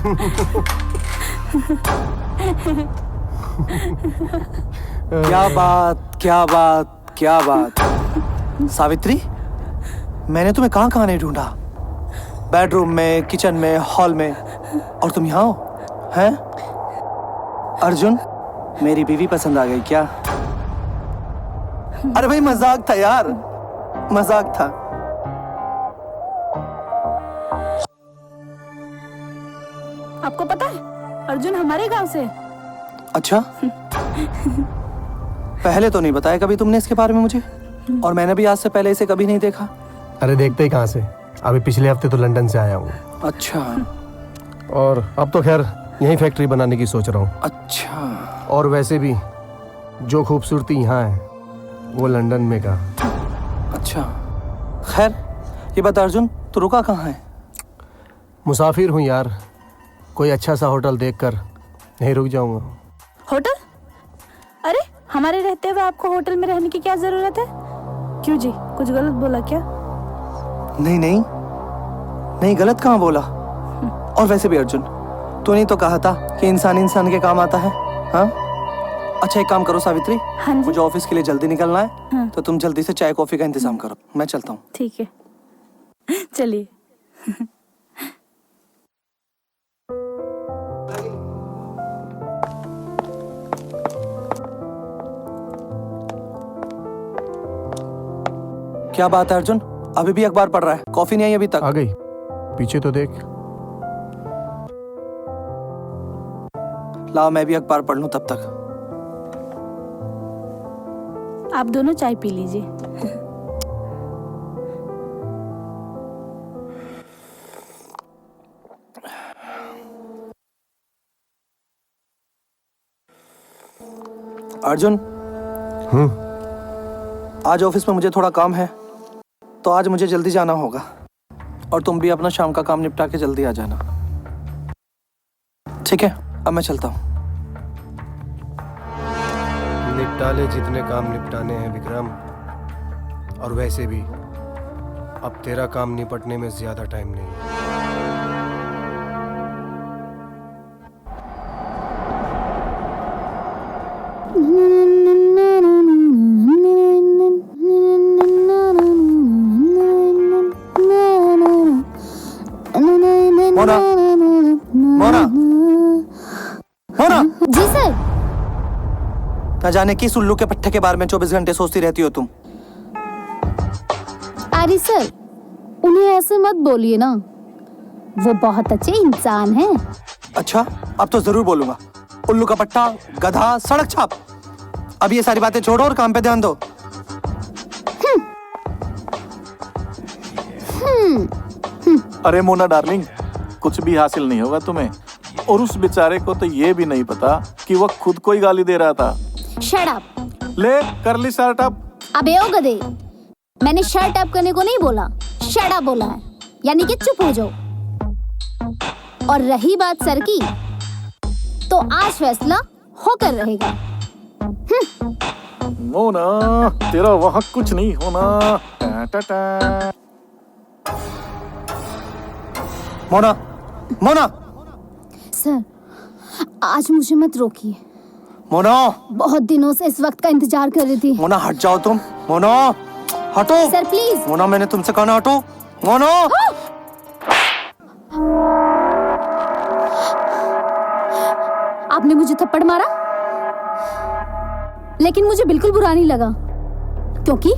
Speaker 4: क्या बात, क्या बात, क्या बात। सावित्री, मैंने तुम्हें कहाँ कहाँ नहीं ढूंढा। बेडरूम में, किचन में, हॉल में, और तुम यहाँ हो? हैं? अर्जुन, मेरी बीवी पसंद आ गई क्या? अरे भाई मजाक था यार, मजाक था।
Speaker 2: आपको पता है अर्जुन हमारे गांव से।
Speaker 4: अच्छा, पहले तो नहीं बताया कभी तुमने इसके बारे में मुझे, और मैंने भी आज से पहले इसे कभी नहीं देखा।
Speaker 12: अरे देखते ही कहाँ से, अभी पिछले हफ्ते तो लंदन से आया हूँ।
Speaker 4: अच्छा।
Speaker 12: और अब तो खैर यहीं फैक्ट्री बनाने की सोच रहा हूँ।
Speaker 4: अच्छा।
Speaker 12: और वैसे भी जो खूबसूरती यहाँ है वो लंदन में का।
Speaker 4: अच्छा, खैर ये बता अर्जुन, तू रुका कहाँ है?
Speaker 12: मुसाफिर हूँ यार, कोई अच्छा सा होटल देखकर नहीं रुक जाऊंगा।
Speaker 2: होटल? अरे हमारे रहते हुए आपको होटल में रहने की क्या जरूरत है? क्यों जी, कुछ गलत बोला क्या?
Speaker 4: नहीं नहीं नहीं, गलत कहाँ बोला। और वैसे भी अर्जुन, तूने तो कहा था कि इंसान इंसान के काम आता है। हाँ, अच्छा एक काम करो सावित्री, मुझे ऑफिस के लिए जल्दी निकलना है।
Speaker 2: हाँ।
Speaker 4: तो तुम जल्दी से चाय कॉफी का इंतजाम करो, मैं चलता हूँ।
Speaker 2: ठीक है, चलिए।
Speaker 4: क्या बात है अर्जुन, अभी भी अखबार पढ़ रहा है? कॉफी नहीं आई अभी तक?
Speaker 12: आ गई, पीछे तो देख।
Speaker 4: लाओ मैं भी अखबार पढ़ लूं तब तक।
Speaker 2: आप दोनों चाय पी लीजिए।
Speaker 4: अर्जुन, आज ऑफिस में मुझे थोड़ा काम है, तो आज मुझे जल्दी जाना होगा। और तुम भी अपना शाम का काम निपटा के जल्दी आ जाना, ठीक है? अब मैं चलता हूँ।
Speaker 12: निपटा ले जितने काम निपटाने हैं विक्रम, और वैसे भी अब तेरा काम निपटने में ज्यादा टाइम नहीं है।
Speaker 4: मोना, मोना, मोना।
Speaker 6: जी सर।
Speaker 4: न जाने किस उल्लू के पट्टे के बारे में 24 घंटे सोचती रहती हो तुम।
Speaker 6: अरे सर, उन्हें ऐसे मत बोलिए ना, वो बहुत अच्छे इंसान हैं।
Speaker 4: अच्छा, अब तो जरूर बोलूंगा। उल्लू का पट्टा, गधा, सड़क छाप। अब ये सारी बातें छोड़ो और काम पे ध्यान दो।
Speaker 8: अरे मोना डार्लिंग, कुछ भी हासिल नहीं होगा तुम्हें। और उस बेचारे को तो ये भी नहीं पता कि वह खुद को ही गाली दे रहा था।
Speaker 6: Shut up.
Speaker 8: ले कर ली शर्ट अप।
Speaker 6: अबे ओ गधे, मैंने शर्ट अप करने को नहीं बोला, शट अप बोला है, यानी कि चुप हो जाओ। और रही बात सर की, तो आज फैसला होकर रहेगा।
Speaker 8: मोना तेरा वहां कुछ नहीं होना। टा टा टा।
Speaker 4: मोना, मोना,
Speaker 6: सर आज मुझे मत रोकिए,
Speaker 4: मोना,
Speaker 6: बहुत दिनों से इस वक्त का इंतजार कर रही थी।
Speaker 4: मोना हट जाओ तुम। मोना हटो।
Speaker 6: Sir please.
Speaker 4: मोना मैंने तुमसे कहा ना हटो। मोना।
Speaker 6: आपने मुझे थप्पड़ मारा, लेकिन मुझे बिल्कुल बुरा नहीं लगा, क्योंकि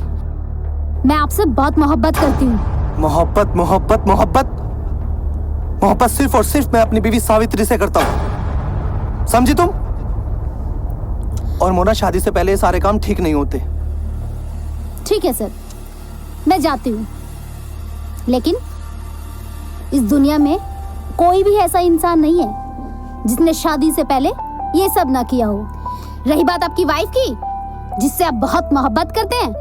Speaker 6: मैं आपसे बहुत मोहब्बत करती हूँ।
Speaker 4: मोहब्बत, मोहब्बत, मोहब्बत, मोहब्बत सिर्फ और सिर्फ मैं अपनी बीवी सावित्री से करता हूँ, समझी तुम? और मोना शादी से पहले ये सारे काम ठीक नहीं होते।
Speaker 6: ठीक है सर, मैं जाती हूँ, लेकिन इस दुनिया में कोई भी ऐसा इंसान नहीं है जिसने शादी से पहले ये सब ना किया हो। रही बात आपकी वाइफ की, जिससे आप बहुत मोहब्बत करते हैं,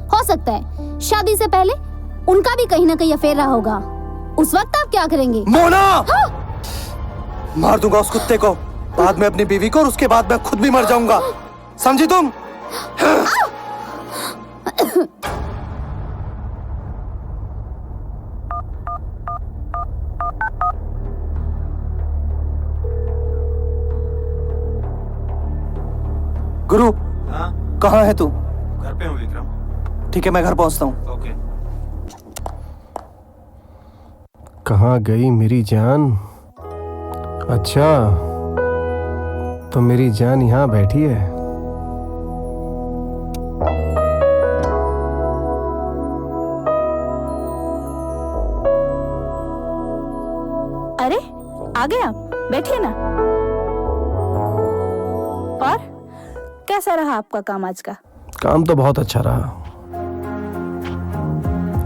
Speaker 6: हो सकता है शादी से पहले उनका भी कहीं ना कहीं अफेयर रहा होगा। उस वक्त आप क्या करेंगे?
Speaker 4: मोना!
Speaker 6: हाँ?
Speaker 4: मार दूंगा उस कुत्ते को, बाद में अपनी बीवी को, और उसके बाद मैं खुद भी मर जाऊंगा, समझी तुम? गुरु, कहाँ है तू?
Speaker 9: घर पे हूँ विक्रम।
Speaker 4: ठीक है, मैं घर पहुंचता हूँ।
Speaker 9: ओके।
Speaker 12: कहाँ गई मेरी जान? अच्छा, तो मेरी जान यहाँ बैठी है।
Speaker 2: अरे आ गए आप, बैठिए ना। और कैसा रहा आपका काम आज का?
Speaker 12: काम तो बहुत अच्छा रहा,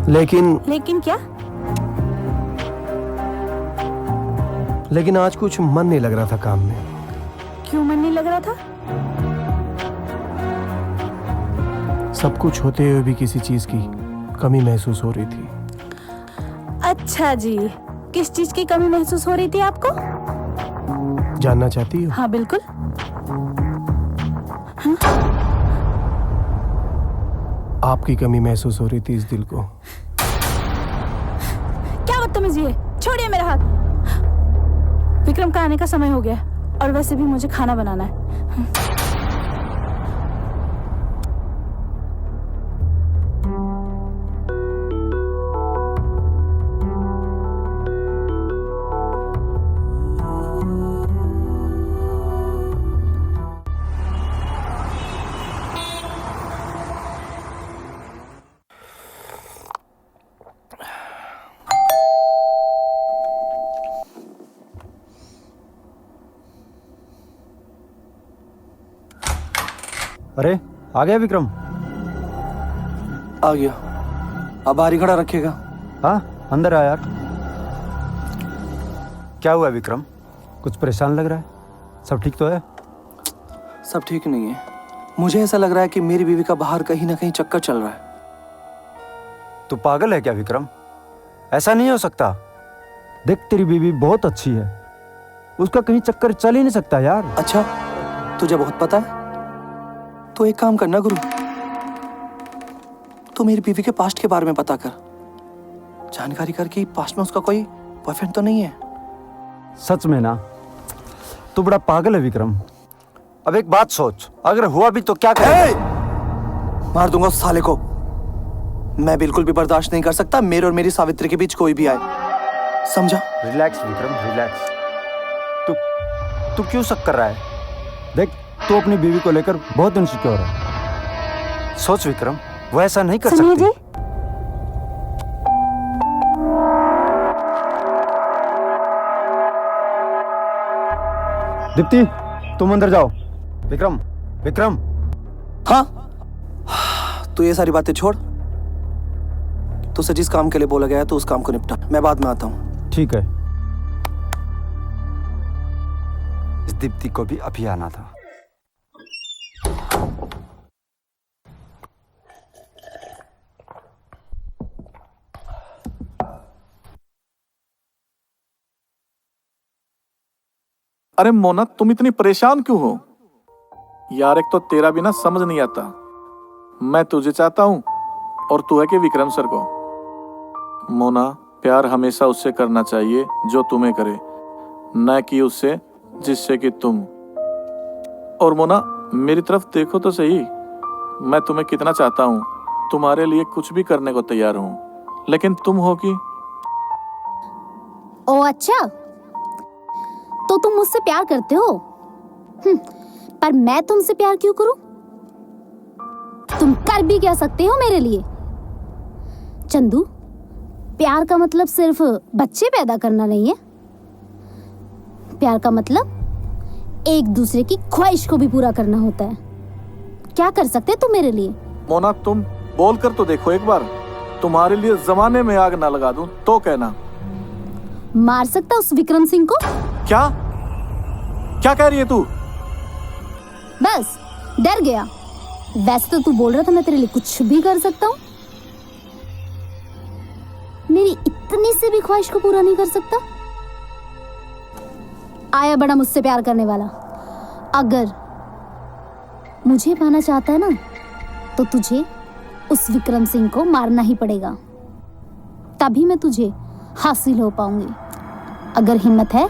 Speaker 12: लेकिन
Speaker 2: क्या?
Speaker 12: लेकिन आज कुछ मन नहीं लग रहा था काम में।
Speaker 2: क्यों मन नहीं लग रहा था?
Speaker 12: सब कुछ होते हुए भी किसी चीज की कमी महसूस हो रही थी।
Speaker 2: अच्छा जी, किस चीज की कमी महसूस हो रही थी आपको?
Speaker 12: जानना चाहती हो?
Speaker 2: हाँ बिल्कुल।
Speaker 12: आपकी कमी महसूस हो रही थी इस दिल को।
Speaker 2: क्या बदतमीजी है, छोड़िए मेरा हाथ। विक्रम का आने का समय हो गया, और वैसे भी मुझे खाना बनाना है।
Speaker 9: अरे आ गया विक्रम?
Speaker 4: आ गया। अब बाहर ही खड़ा रखेगा।
Speaker 9: हाँ अंदर आ यार। क्या हुआ विक्रम, कुछ परेशान लग रहा है? सब ठीक तो है?
Speaker 4: सब ठीक नहीं है। मुझे ऐसा लग रहा है कि मेरी बीवी का बाहर कहीं ना कहीं चक्कर चल रहा है।
Speaker 9: तू पागल है क्या विक्रम? ऐसा नहीं हो सकता। देख तेरी बीवी बहुत अच्छी है, उसका कहीं चक्कर चल ही नहीं सकता यार।
Speaker 4: अच्छा, तुझे बहुत पता है? तो एक काम करना गुरु, तू मेरी बीवी के पास्ट के बारे में पता कर, जानकारी कर कि पास्ट में उसका कोई बॉयफ्रेंड तो नहीं है।
Speaker 9: सच में ना, तू बड़ा पागल है विक्रम। अब एक बात सोच, अगर हुआ भी तो क्या करेगा?
Speaker 4: मार दूंगा उस साले को। मैं बिल्कुल भी बर्दाश्त नहीं कर सकता मेरे और मेरी सावित्री के बीच कोई भी आए, समझा?
Speaker 9: Relax Vikram, relax. तू क्यों शक कर रहा है? देख तू अपनी बीवी को लेकर बहुत इनसिक्योर है। सोच विक्रम, वो ऐसा नहीं कर सकती।
Speaker 2: जी?
Speaker 9: दीप्ति तुम अंदर जाओ। विक्रम, विक्रम।
Speaker 4: हाँ, तू ये सारी बातें छोड़, तुझसे जिस काम के लिए बोला गया है तो उस काम को निपटा। मैं बाद में आता हूँ।
Speaker 9: ठीक है। इस दीप्ति को भी अभी आना था।
Speaker 8: अरे मोना, तुम इतनी परेशान क्यों हो यार? एक तो तेरा भी ना समझ नहीं आता, मैं तुझे चाहता हूँ और तू है कि विक्रम सर को। मोना, प्यार हमेशा उससे करना चाहिए जो तुम्हें करे, न कि उससे जिससे कि तुम। और मोना, मेरी तरफ देखो तो सही, मैं तुम्हें कितना चाहता हूँ, तुम्हारे लिए कुछ भी करने को तैयार हूँ, लेकिन तुम हो कि।
Speaker 6: ओ अच्छा, तो तुम मुझसे प्यार करते हो? पर मैं तुमसे प्यार क्यों करूं? तुम कर भी क्या सकते हो मेरे लिए? चंदू, प्यार का मतलब सिर्फ बच्चे पैदा करना नहीं है। प्यार का मतलब एक दूसरे की ख्वाहिश को भी पूरा करना होता है। क्या कर सकते तुम मेरे लिए?
Speaker 8: मोना, तुम बोल कर तो देखो एक बार, तुम्हारे लिए जमाने में आग ना लगा दूं तो कहना।
Speaker 6: मार सकता उस विक्रम सिंह को?
Speaker 8: क्या क्या कह रही है तू?
Speaker 6: बस डर गया। वैसे तो तू बोल रहा था मैं तेरे लिए कुछ भी कर सकता हूँ। मेरी इतनी से भी ख्वाहिश को पूरा नहीं कर सकता? आया बड़ा मुझसे प्यार करने वाला। अगर मुझे पाना चाहता है ना, तो तुझे उस विक्रम सिंह को मारना ही पड़ेगा, तभी मैं तुझे हासिल हो पाऊंगी। अगर हिम्मत है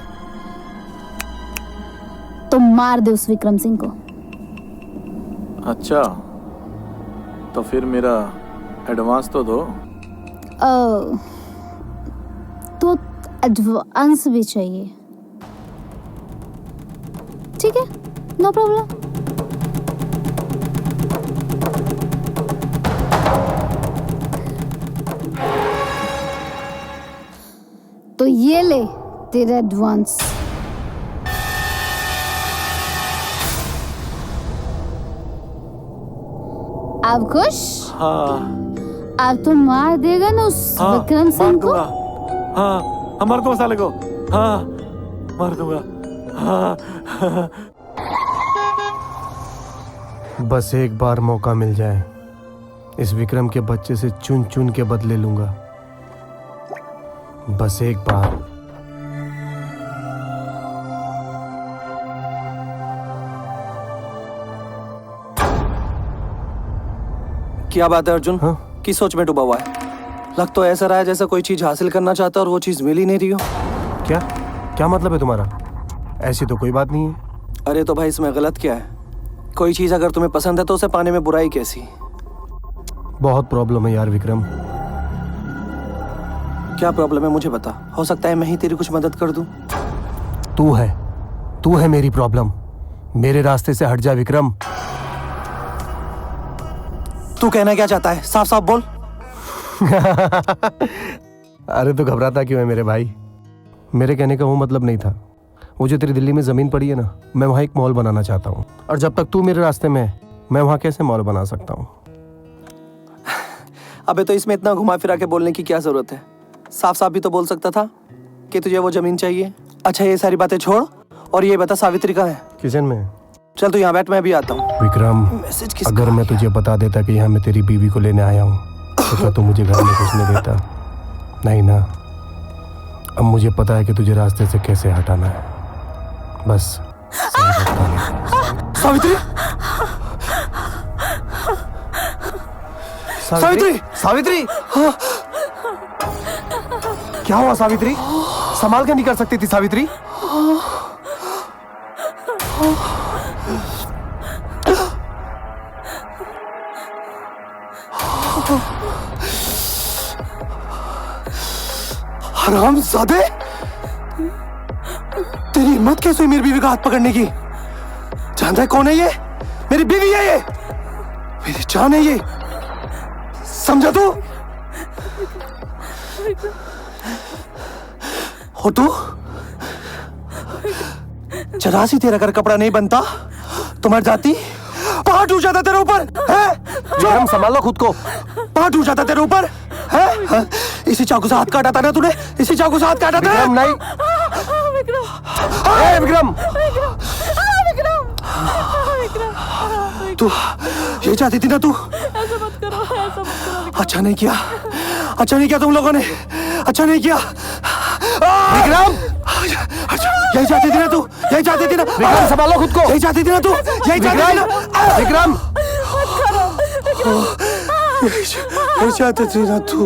Speaker 6: तो मार दे उस विक्रम सिंह को।
Speaker 8: अच्छा, तो फिर मेरा एडवांस तो दो।
Speaker 6: तो एडवांस भी चाहिए? ठीक है, नो प्रॉब्लम। तो ये ले तेरा एडवांस। अब खुश?
Speaker 8: हाँ।
Speaker 6: अब तो मार देगा ना उस विक्रम सिंह को?
Speaker 8: हाँ, मार दूंगा साले को। हाँ, मार दूंगा। हाँ।
Speaker 12: बस एक बार मौका मिल जाए, इस विक्रम के बच्चे से चुन चुन के बदले लूंगा। बस एक बार।
Speaker 4: क्या बात है अर्जुन?
Speaker 12: हाँ?
Speaker 4: किस सोच में डूबा हुआ है? लग तो ऐसा रहा है जैसा कोई चीज हासिल करना चाहता और वो चीज मिल ही नहीं रही हो।
Speaker 12: क्या क्या मतलब है तुम्हारा? ऐसी तो कोई बात नहीं है।
Speaker 4: अरे तो भाई, इसमें गलत क्या है? कोई चीज अगर तुम्हें पसंद है तो उसे पाने में बुराई कैसी?
Speaker 12: बहुत प्रॉब्लम है यार विक्रम।
Speaker 4: क्या प्रॉब्लम है मुझे बता, हो सकता है मैं ही तेरी कुछ मदद कर दूं।
Speaker 12: तू है मेरी प्रॉब्लम। मेरे रास्ते से हट जा विक्रम।
Speaker 4: तू कहना क्या चाहता है? साफ साफ बोल।
Speaker 12: अरे तो घबराता क्यों है मेरे भाई? मेरे कहने का वो मतलब नहीं था। वो जो तेरी दिल्ली में जमीन पड़ी है ना, मैं वहां एक मॉल बनाना चाहता हूँ। और जब तक तू मेरे रास्ते में है, मैं वहां कैसे मॉल बना सकता हूँ?
Speaker 4: अबे तो इसमें इतना घुमा फिरा के बोलने की क्या जरूरत है? साफ साफ भी तो बोल सकता था कि तुझे वो जमीन चाहिए। अच्छा, ये सारी बातें छोड़ और ये बता, सावित्री कहाँ है?
Speaker 12: किचन में।
Speaker 4: चल तू यहाँ बैठ, मैं भी आता हूँ।
Speaker 12: विक्रम, अगर मैं तुझे बता देता कि यहाँ मैं तेरी बीवी को लेने आया हूँ, तो क्या तू मुझे घर में घुसने देता? नहीं ना। अब मुझे पता है कि तुझे रास्ते से कैसे हटाना है। बस
Speaker 4: सावित्री, सावित्री,
Speaker 12: सावित्री! क्या हुआ सावित्री? संभाल के नहीं कर सकती थी सावित्री?
Speaker 4: हरामजादे! तेरी हिम्मत कैसे हुई मेरी बीवी का हाथ पकड़ने की? जानता है कौन है ये? मेरी बीवी है ये, मेरी जान है ये, समझा तू? हो तू? जरा सी तेरा अगर कपड़ा नहीं बनता तो मर जाती। पहाड़ टूट जाता तेरे ऊपर, है?
Speaker 12: विक्रम, संभालो खुद को।
Speaker 4: पहाड़ टूट जाता तेरे ऊपर, है? इसी चाकू से हाथ काटा था ना तूने? इसी चाकू से हाथ काटा था?
Speaker 12: विक्रम नहीं। विक्रम,
Speaker 4: तू ये चाहती थी ना तू?
Speaker 2: ऐसा मत करो, ऐसा मत करो।
Speaker 4: अच्छा नहीं किया, अच्छा नहीं किया तुम लोगों ने, अच्छा नहीं किया।
Speaker 12: विक्रम,
Speaker 4: यही चाहती थी ना तू? यही चाहती थी ना?
Speaker 12: विक्रम, संभालो खुद को।
Speaker 4: यही चाहती थी ना तू? यही चाहती थी ना?
Speaker 12: विक्रम,
Speaker 2: मत करो,
Speaker 12: मैं चाहते थे ना तू।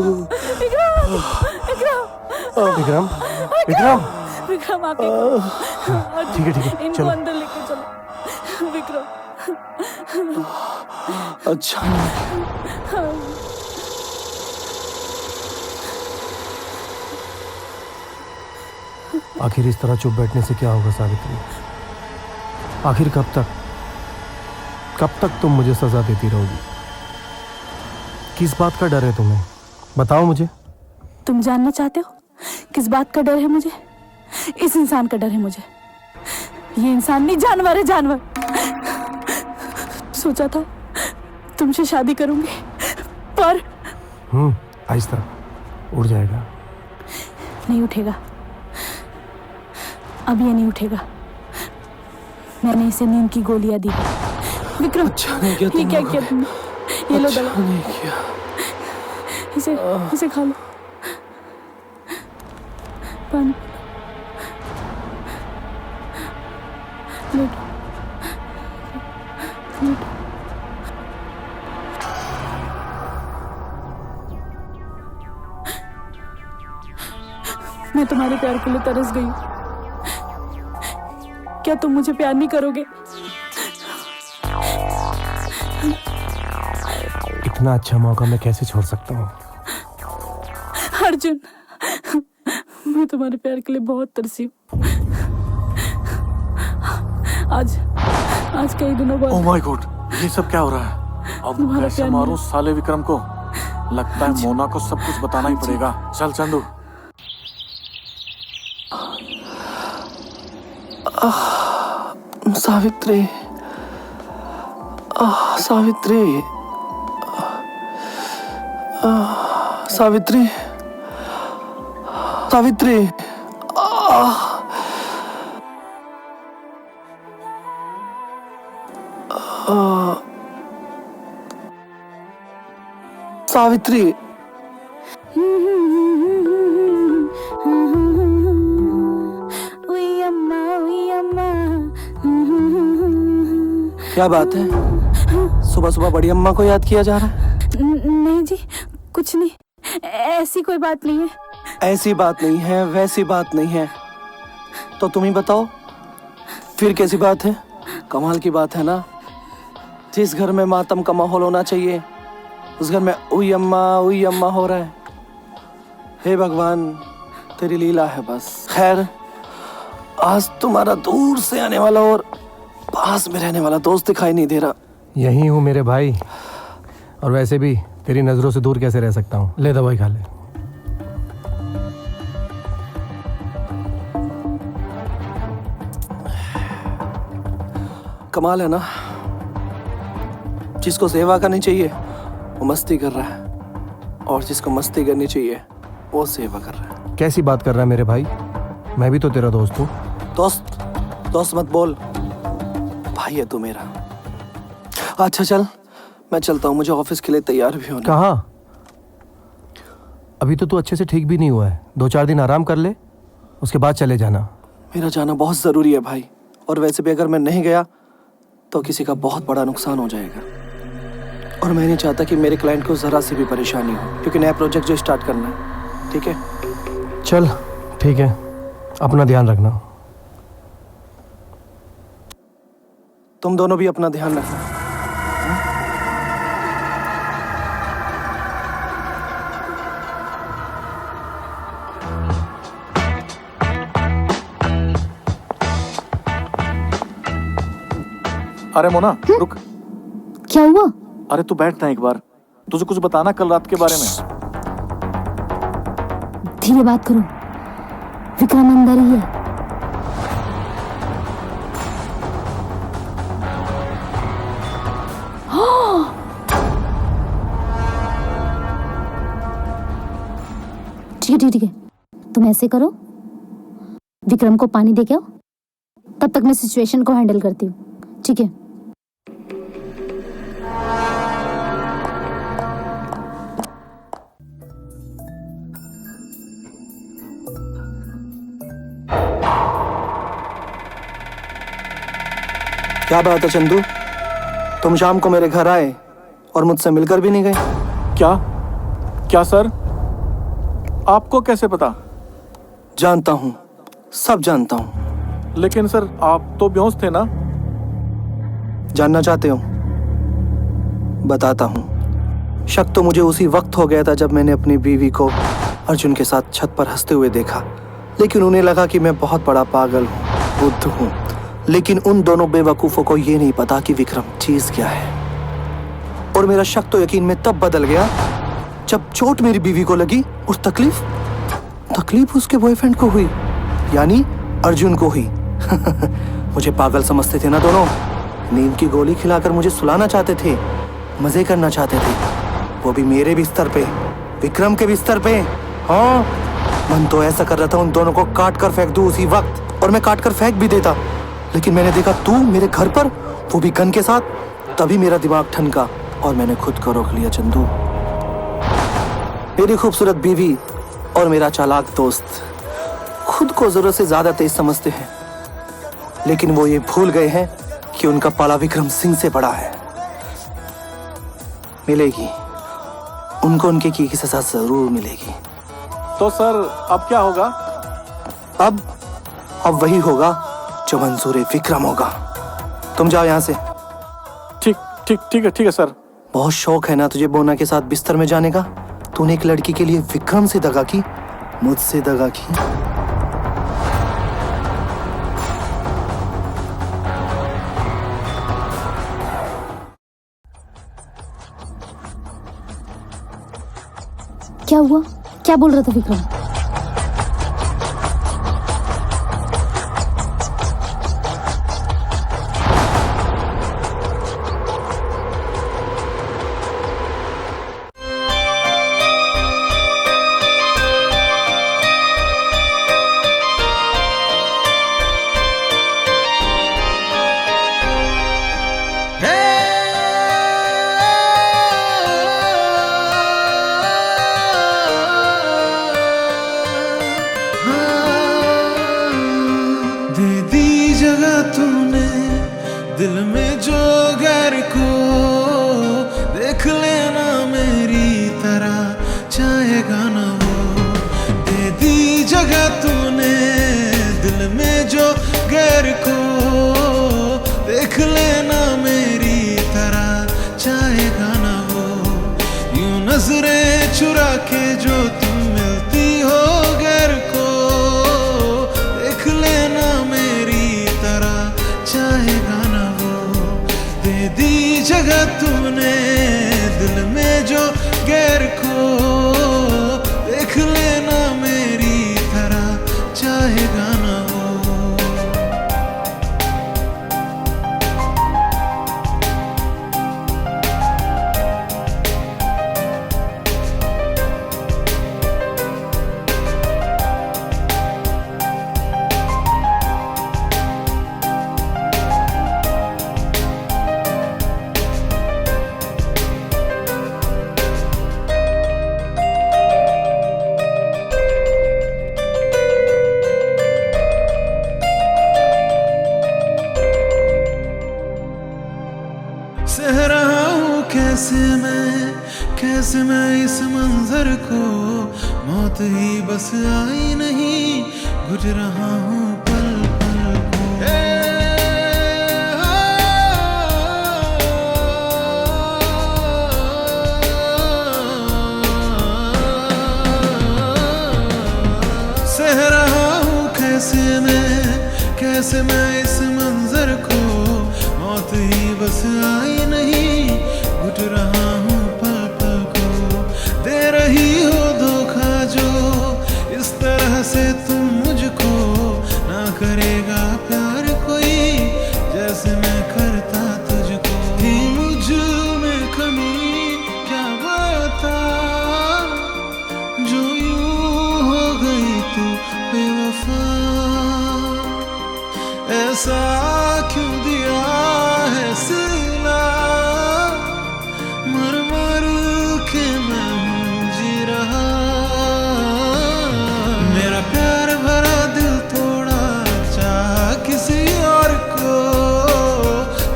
Speaker 12: विक्रम विक्रम
Speaker 2: विक्रम आके
Speaker 12: ठीक है
Speaker 2: इनको
Speaker 12: चलो।
Speaker 2: अंदर लेके चलो विक्रम।
Speaker 4: अच्छा
Speaker 12: आखिर इस तरह चुप बैठने से क्या होगा सावित्री? आखिर कब तक तुम मुझे सजा देती रहोगी? किस बात का डर है तुम्हें? बताओ मुझे।
Speaker 2: तुम जानना चाहते हो किस बात का डर है मुझे? इस इंसान का डर है मुझे। ये इंसान नहीं, जानवर है, जानवर। सोचा था तुमसे शादी करूंगी पर
Speaker 12: आहिस्ता उड़ जाएगा।
Speaker 2: नहीं उठेगा, अब ये नहीं उठेगा। मैंने इसे नींद की गोलियां दी। विक्रम
Speaker 4: अच्छा नहीं किया
Speaker 2: ये क्या किया तुमने? ये लो
Speaker 4: अच्छा
Speaker 2: दवा,
Speaker 4: नहीं किया।
Speaker 2: इसे खा लो। पानी लेटो, लेटो। मैं तुम्हारे प्यार के लिए तरस गई। क्या तुम मुझे प्यार नहीं करोगे?
Speaker 12: इतना अच्छा मौका मैं कैसे छोड़ सकता हूँ?
Speaker 2: अर्जुन, मैं तुम्हारे प्यार के लिए बहुत तरसी हूँ। आज कई दिनों बाद।
Speaker 8: ओह माय गॉड, ये सब क्या हो रहा है? अब
Speaker 2: तुम्हारा
Speaker 8: कैसे
Speaker 2: प्यार
Speaker 8: मारूं साले विक्रम को? लगता है मोना को सब कुछ बताना ही पड़ेगा। चल चंदू।
Speaker 4: सावित्री, सावित्री, सावित्री, सावित्री, सावित्री। क्या बात है? सुबह सुबह बड़ी अम्मा को याद किया जा रहा है?
Speaker 2: नहीं जी, कुछ नहीं, ऐसी कोई बात नहीं है।
Speaker 4: ऐसी बात नहीं है, वैसी बात नहीं है, तो तुम ही बताओ फिर कैसी बात है? कमाल की बात है ना। जिस घर में मातम का माहौल होना चाहिए उस घर में उई अम्मा हो रहा है। हे भगवान, तेरी लीला है बस। खैर, आज तुम्हारा दूर से आने वाला और पास में रहने वाला दोस्त दिखाई नहीं दे रहा।
Speaker 12: यही हूँ मेरे भाई, और वैसे भी तेरी नजरों से दूर कैसे रह सकता हूँ? ले दवाई खा ले।
Speaker 4: कमाल है ना, जिसको सेवा करनी चाहिए वो मस्ती कर रहा है, और जिसको मस्ती करनी चाहिए वो सेवा कर रहा है।
Speaker 12: कैसी बात कर रहा है मेरे भाई? मैं भी तो तेरा दोस्त हूँ।
Speaker 4: दोस्त मत बोल, भाई है तू मेरा। अच्छा चल, मैं चलता हूँ, मुझे ऑफिस के लिए तैयार भी होना।
Speaker 12: कहाँ? अभी तो तू अच्छे से ठीक भी नहीं हुआ है। 2-4 दिन आराम कर ले, उसके बाद चले जाना।
Speaker 4: मेरा जाना बहुत ज़रूरी है भाई, और वैसे भी अगर मैं नहीं गया तो किसी का बहुत बड़ा नुकसान हो जाएगा, और मैं नहीं चाहता कि मेरे क्लाइंट को ज़रा सी भी परेशानी हो, क्योंकि नया प्रोजेक्ट जो स्टार्ट करना है। ठीक है?
Speaker 12: चल ठीक है, अपना ध्यान रखना।
Speaker 4: तुम दोनों भी अपना ध्यान रखना।
Speaker 8: अरे मोना रुक।
Speaker 6: क्या हुआ?
Speaker 8: अरे तू बैठ ना एक बार, तुझे कुछ बताना कल रात के बारे में।
Speaker 6: धीरे बात करो, विक्रम अंदर ही है। ठीक है, तुम ऐसे करो, विक्रम को पानी दे के आओ, तब तक मैं सिचुएशन को हैंडल करती हूँ। ठीक है?
Speaker 4: क्या बात है चंदू, तुम शाम को मेरे घर आए और मुझसे मिलकर भी नहीं गए।
Speaker 8: क्या क्या सर, आपको कैसे पता?
Speaker 4: जानता हूँ, सब जानता हूँ।
Speaker 8: लेकिन सर आप तो बेहोश थे ना?
Speaker 4: जानना चाहते हो? बताता हूँ। शक तो मुझे उसी वक्त हो गया था जब मैंने अपनी बीवी को अर्जुन के साथ छत पर हंसते हुए देखा, लेकिन उन्हें लगा कि मैं बहुत बड़ा पागल हूँ, बुद्ध हूँ। लेकिन उन दोनों बेवकूफ़ों को ये नहीं पता कि विक्रम चीज़ क्या है। और मेरा शक तो यकीन में तब बदल गया जब चोट मेरी बीवी को लगी और तकलीफ उसके बॉयफ्रेंड को हुई, यानी अर्जुन को हुई। मुझे पागल समझते थे ना दोनों। नींद की गोली खिलाकर मुझे सुलाना चाहते थे, मजे करना चाहते थे, वो भी मेरे बिस्तर पे, विक्रम के बिस्तर पे। हाँ, मन तो ऐसा कर रहा था उन दोनों को काट कर फेंक दूं उसी वक्त, और मैं काट कर फेंक भी देता, लेकिन मैंने देखा तू मेरे घर पर, वो भी गन के साथ। तभी मेरा दिमाग ठनका और मैंने खुद को रोक लिया। चंदू, मेरी खूबसूरत बीवी और मेरा चालाक दोस्त खुद को जरूरत से ज्यादा तेज समझते हैं, लेकिन वो ये भूल गए हैं कि उनका पाला विक्रम सिंह से बड़ा है। मिलेगी उनको, उनके की सजा जरूर मिलेगी।
Speaker 8: तो सर अब क्या होगा?
Speaker 4: अब वही होगा जो मंजूर विक्रम होगा। तुम जाओ यहाँ से।
Speaker 8: ठीक है सर।
Speaker 4: बहुत शौक है ना तुझे बोना के साथ बिस्तर में जाने का? तूने एक लड़की के लिए विक्रम से दगा की, मुझसे दगा की।
Speaker 6: क्या हुआ? क्या बोल रहा था विक्रम?
Speaker 13: तूने दिल में जो गैर को देख लेना मेरी तरह चाहेगा ना वो। दे दी जगह तूने दिल में जो गैर को देख लेना मेरी तरह चाहेगा ना वो। यूं नजरें चुरा के जो तुम मिलती हो गैर को देख लेना मेरी चाहेगा ना वो। दे दी जगह तूने दिल में जो गैर को देख लेना मेरी तरह चाहेगा ना वो। सह रहा हूँ कैसे मैं इस मंजर को, मौत ही बस आई नहीं गुज रहा हूँ पल पल को। सह रहा हूँ कैसे मैं इस मंजर को, मौत ही बस आई नहीं घुट रहा हूँ पल पल को। दे रही हो धोखा जो इस तरह से तुम मुझको, ना करेगा प्यार कोई जैसे मैं करता तुझको। थी मुझ में कमी क्या बता जो यूं हो गई तू बेवफा। ऐसा क्यों दिया है सिला मर मर के मैं हूँ जी रहा। मेरा प्यार भरा दिल तोड़ा चाह किसी और को,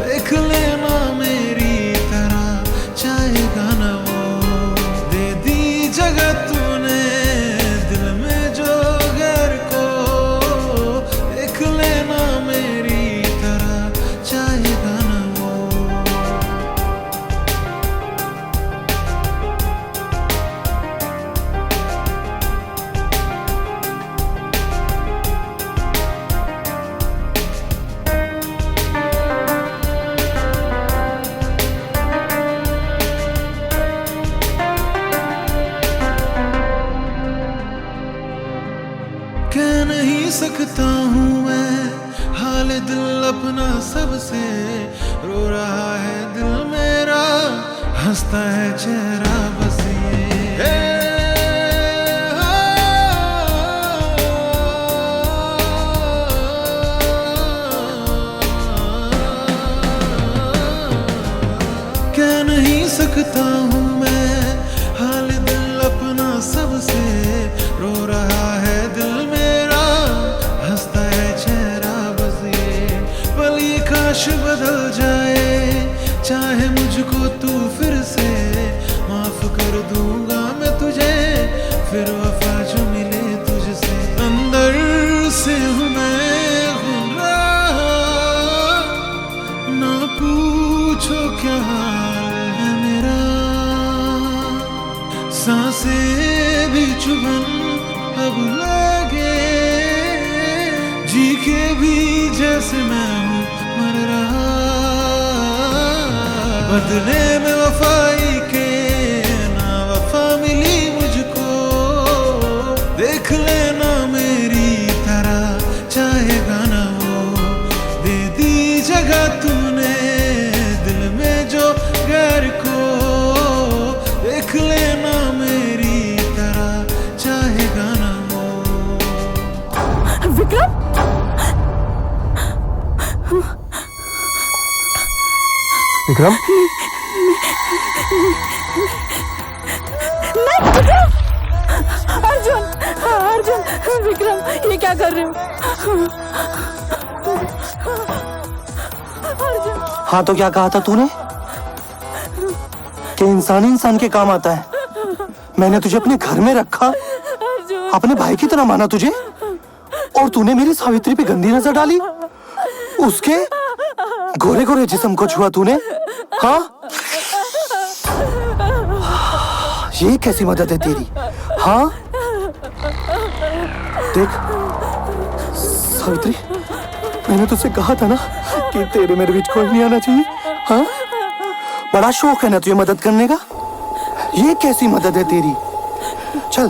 Speaker 13: देख लेना मेरी तरह चाहे अपना सबसे, रो रहा है दिल मेरा, हंसता है चेहरा बस ये। कह नहीं सकता हूँ मैं हाल दिल अपना सबसे, रो रहा है दिल मेरा, हंसता है चेहरा बस ये। पल ये काश बदल जाए, चाहे मुझको तू फिर से, माफ कर दूंगा मैं तुझे, फिर वफा जो मिले तुझसे। अंदर से हूँ मैं गुमराह, ना पूछो क्या हाल है मेरा, सांसें भी चुभन अब लगे, जी के भी जैसे मैं हूँ मर रहा। बदले में वफाई के ना वफा मिली मुझको, देख लेना मेरी तरह चाहेगा ना वो, दे दी जगह तूने दिल में जो गैर को, देख लेना मेरी तरह चाहेगा ना वो।
Speaker 2: विक्रम,
Speaker 12: विक्रम,
Speaker 2: नहीं विक्रम, अर्जुन, अर्जुन, विक्रम ये क्या कर रहे हो? अर्जुन।
Speaker 4: हाँ तो क्या कहा था तूने कि इंसान ही इंसान के काम आता है? मैंने तुझे अपने घर में रखा, अपने भाई की तरह माना तुझे, और तूने मेरी सावित्री पे गंदी नजर डाली, उसके गोरे गोरे जिस्म को छुआ तूने। हाँ, ये कैसी मदद है तेरी? हाँ देख सावित्री, मैंने तुझसे कहा था ना कि तेरे मेरे बीच कोई नहीं आना चाहिए। हाँ, बड़ा शौक है ना तुझे मदद करने का, ये कैसी मदद है तेरी? चल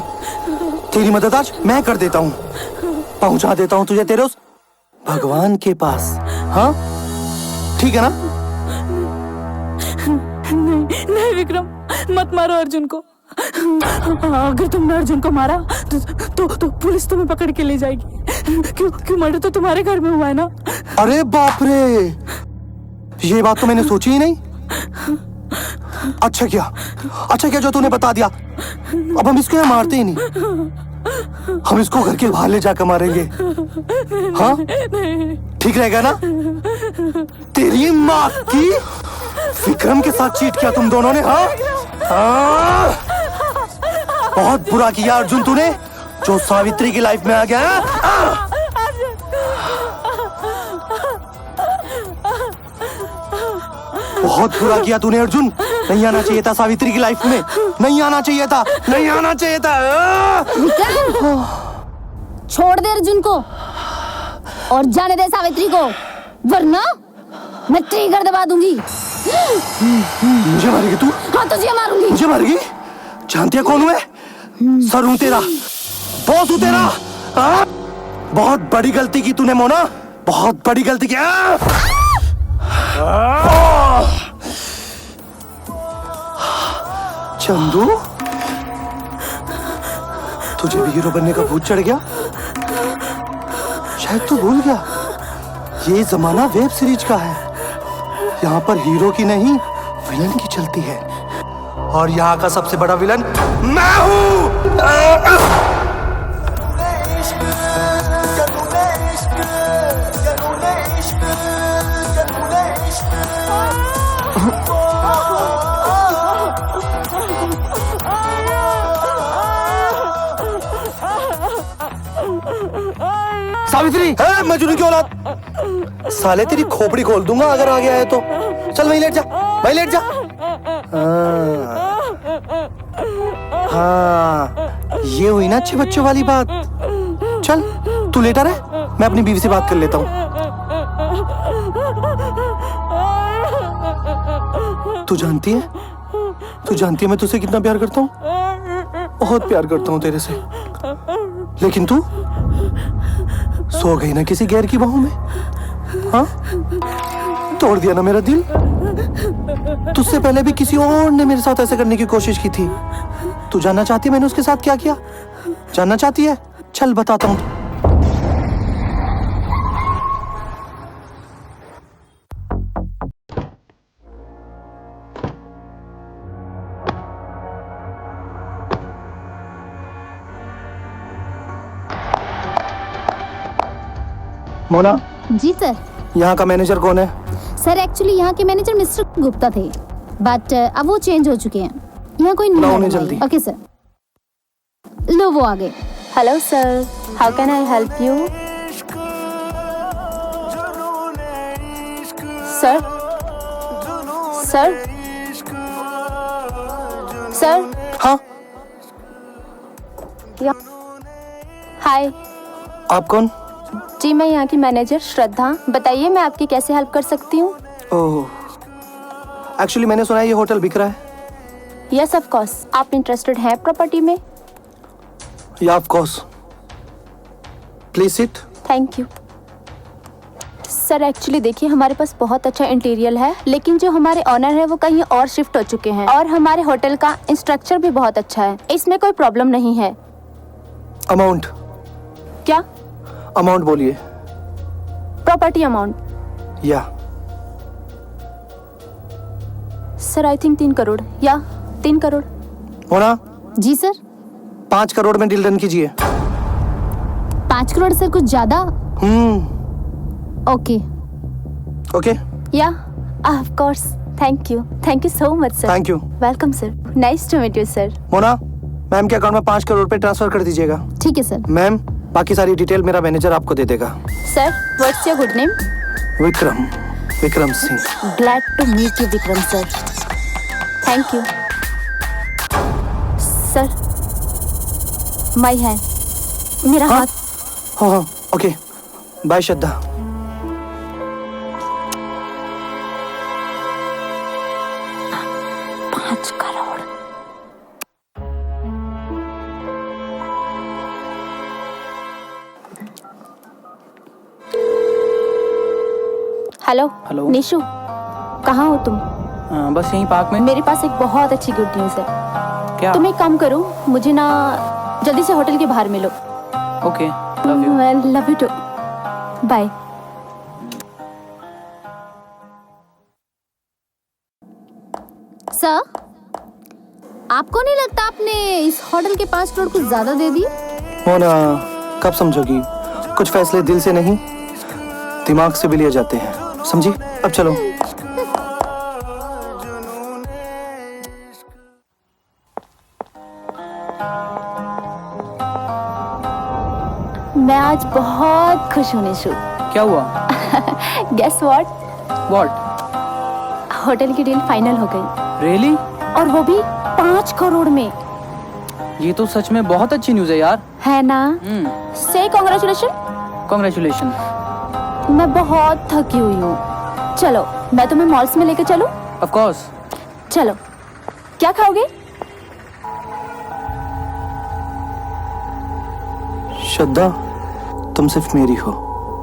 Speaker 4: तेरी मदद आज मैं कर देता हूँ, पहुंचा देता हूँ तुझे तेरे उस भगवान के पास। हाँ ठीक है ना?
Speaker 2: नहीं नहीं विक्रम, मत मारो अर्जुन को। अगर तुमने अर्जुन को मारा तो पुलिस तुम्हें पकड़ के ले जाएगी। क्यों मर्डर तो तुम्हारे घर में हुआ है ना?
Speaker 4: अरे बाप रे, ये बात तो मैंने सोची ही नहीं। अच्छा किया जो तूने बता दिया। अब हम इसको यहाँ मारते ही नहीं, हम इसको घर के बाहर ले जाकर मारेंगे। हाँ ठीक रहेगा ना? तेरी माँ की, विक्रम के साथ चीट किया तुम दोनों ने। हाँ, बहुत बुरा किया अर्जुन तूने, जो सावित्री की लाइफ में आ गया। बहुत बुरा किया तूने अर्जुन, नहीं आना चाहिए था सावित्री की लाइफ में, नहीं आना चाहिए था, नहीं आना चाहिए था।
Speaker 6: छोड़ दे अर्जुन को और जाने दे सावित्री को, वरना मैं ट्रिगर दबा दूंगी।
Speaker 4: मुझे मारेगी तू?
Speaker 6: हाँ तुझे मारूंगी।
Speaker 4: मुझे मारेगी? जानती है कौन हूँ मैं? सर हूँ तेरा, बॉस हूँ तेरा। बहुत बड़ी गलती की तूने मोना, बहुत बड़ी गलती की। चंदू, तुझे भी हीरो बनने का भूत चढ़ गया? शायद तू भूल गया, ये जमाना वेब सीरीज का है, यहाँ पर हीरो की नहीं विलन की चलती है, और यहाँ का सबसे बड़ा विलन मैं हूँ। सावित्री, मजनू की औलाद, साले तेरी खोपड़ी खोल दूंगा अगर आ गया है तो। चल वहीं लेट जा, वहीं लेट जा। हाँ, ये हुई ना अच्छे बच्चों वाली बात। चल तू लेटा रहे, मैं अपनी बीवी से बात कर लेता हूँ। तू जानती है मैं तुझसे कितना प्यार करता हूँ? बहुत प्यार करता हूँ तेरे से, लेकिन तू सो गई ना किसी गैर की बाहों में। हाँ? तोड़ दिया ना मेरा दिल। तुझसे पहले भी किसी और ने मेरे साथ ऐसे करने की कोशिश की थी। तू जानना चाहती है मैंने उसके साथ क्या किया? जानना चाहती है? चल बताता हूँ। मोना,
Speaker 6: जी सर।
Speaker 4: यहाँ का मैनेजर कौन है?
Speaker 6: सर एक्चुअली यहाँ के मैनेजर मिस्टर गुप्ता थे, बट अब वो चेंज हो चुके हैं। यहाँ कोई
Speaker 4: बुलाओ उन्हें
Speaker 6: नहीं
Speaker 4: जल्दी।
Speaker 6: है। Okay sir. लो वो आ गए।
Speaker 14: Hello sir, how can I help you? Sir sir sir.
Speaker 4: हाँ
Speaker 14: हाय,
Speaker 4: आप कौन?
Speaker 14: जी मैं यहाँ की मैनेजर श्रद्धा। बताइए मैं आपकी कैसे हेल्प कर सकती हूँ?
Speaker 4: ओह, एक्चुअली मैंने सुना है ये होटल बिक रहा है।
Speaker 14: Yes of course. आप इंटरेस्टेड हैं प्रॉपर्टी में?
Speaker 4: या of course. Please sit.
Speaker 14: Thank you sir. Actually देखिए हमारे पास बहुत अच्छा इंटीरियर है, लेकिन जो हमारे ऑनर है वो कहीं और शिफ्ट हो चुके हैं, और हमारे होटल का स्ट्रक्चर भी बहुत अच्छा है, इसमें कोई प्रॉब्लम नहीं है।
Speaker 4: अमाउंट?
Speaker 14: क्या
Speaker 4: अमाउंट बोलिए।
Speaker 14: Property amount?
Speaker 4: Yeah
Speaker 14: sir I think 3 crore yeah 3 crore.
Speaker 4: Mona?
Speaker 6: जी सर।
Speaker 4: 5 करोड़ में डील डन कीजिए।
Speaker 6: 5 करोड़ सर कुछ ज्यादा। Okay
Speaker 4: okay.
Speaker 14: Yeah of course. Thank you so much sir.
Speaker 4: Thank you.
Speaker 14: Welcome sir. Nice to meet you sir.
Speaker 4: Mona, ma'am के account में 5 करोड़ रुपए transfer कर दीजिएगा।
Speaker 6: ठीक है सर।
Speaker 4: मैम, बाकी सारी डिटेल मेरा मैनेजर आपको दे देगा।
Speaker 14: Sir what's your good name?
Speaker 4: Vikram Singh.
Speaker 14: Glad to meet you Vikram sir. Thank you sir. My hand, मेरा हाथ।
Speaker 4: हाँ, okay. Bye Shraddha.
Speaker 14: Hello.
Speaker 10: Hello.
Speaker 14: Nishu, कहाँ हो तुम?
Speaker 10: बस यहीं पार्क में।
Speaker 14: मेरे पास एक बहुत अच्छी गुड न्यूज़ है।
Speaker 10: क्या?
Speaker 14: तुम एक काम करो, मुझे ना जल्दी से होटल के बाहर मिलो।
Speaker 10: Okay, love you.
Speaker 14: Love you too. Bye.
Speaker 6: Sir, आपको नहीं लगता आपने इस होटल के 5 करोड़ कुछ ज्यादा दे दी?
Speaker 4: मोना, कब समझोगी? कुछ फैसले दिल से नहीं दिमाग से भी लिए जाते हैं, समझी? अब चलो।
Speaker 14: मैं आज बहुत खुश हूँ निशु।
Speaker 10: क्या हुआ?
Speaker 14: Guess what?
Speaker 10: व्हाट?
Speaker 14: होटल की डील फाइनल हो गई।
Speaker 10: रियली?
Speaker 14: और वो भी 5 करोड़ में।
Speaker 10: ये तो सच में बहुत अच्छी न्यूज़ है यार।
Speaker 14: है ना? से कांग्रेचुलेशन।
Speaker 10: कांग्रेचुलेशन।
Speaker 14: मैं बहुत थकी हुई हूँ। चलो मैं तुम्हें मॉल्स में लेके चलूं?
Speaker 10: Of course.
Speaker 14: चलो। क्या खाओगे?
Speaker 4: श्रद्धा, तुम सिर्फ मेरी हो,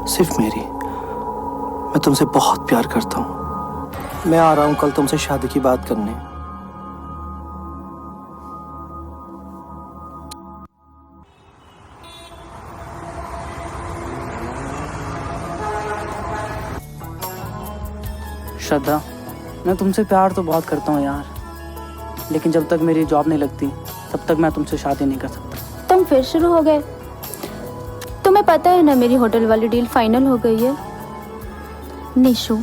Speaker 4: सिर्फ मेरी। मैं तुमसे बहुत प्यार करता हूँ। मैं आ रहा हूँ कल तुमसे शादी की बात करने।
Speaker 10: श्रद्धा, मैं तुमसे प्यार तो बहुत करता हूँ यार, लेकिन जब तक मेरी जॉब नहीं लगती तब तक मैं तुमसे शादी नहीं कर सकता।
Speaker 14: तुम फिर शुरू हो गए। तुम्हें पता है ना मेरी होटल वाली डील फाइनल हो गई है। निशु,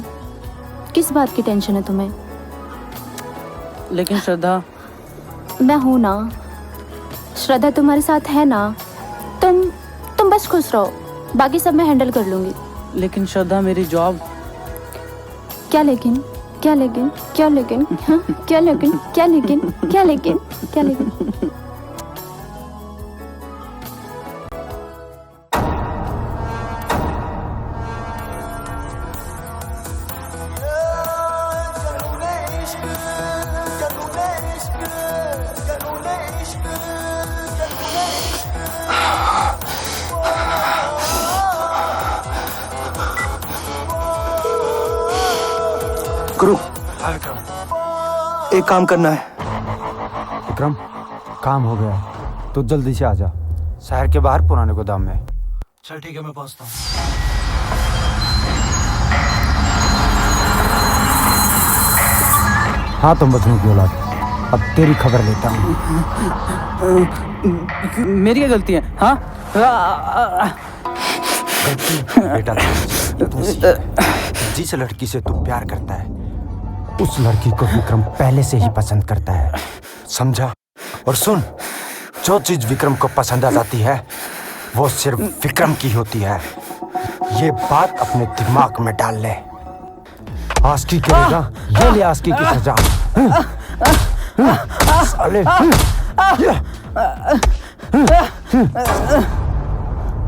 Speaker 14: किस बात की टेंशन है तुम्हें?
Speaker 10: लेकिन श्रद्धा,
Speaker 14: मैं हूं ना। श्रद्धा तुम्हारे साथ है ना। तुम बस खुश रहो, बाकी सब मैं हैंडल कर लूंगी।
Speaker 10: लेकिन श्रद्धा, मेरी जॉब।
Speaker 14: क्या लेकिन? क्या लेकिन? क्या लेकिन? हाँ? क्या लेकिन? क्या लेकिन? क्या लेकिन? क्या लेकिन?
Speaker 4: गुरु, एक काम करना है।
Speaker 9: विक्रम, काम हो गया, तो जल्दी से आ जा शहर के बाहर पुराने गोदाम में।
Speaker 4: चल ठीक है, मैं पहुंचता हूँ।
Speaker 9: हाँ तुम बचनों की औलाद, अब तेरी खबर लेता हूँ।
Speaker 10: मेरी क्या गलती है? हाँ
Speaker 9: बेटा, जिस लड़की से तू प्यार करता है उस लड़की को विक्रम पहले से ही पसंद करता है, समझा? और सुन, जो चीज विक्रम को पसंद आ जाती है वो सिर्फ विक्रम की होती है। ये बात अपने दिमाग में डाल ले। आस्की करेगा, ये ले आस्की की सजा। साले।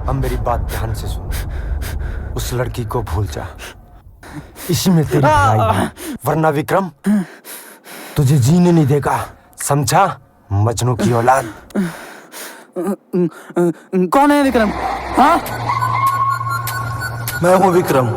Speaker 9: अब मेरी बात ध्यान से सुन, उस लड़की को भूल जा, इसी में तेरी भलाई है, वरना विक्रम तुझे जीने नहीं देगा, समझा? मजनू की औलाद।
Speaker 10: कौन है विक्रम? हाँ,
Speaker 4: मैं हूँ विक्रम।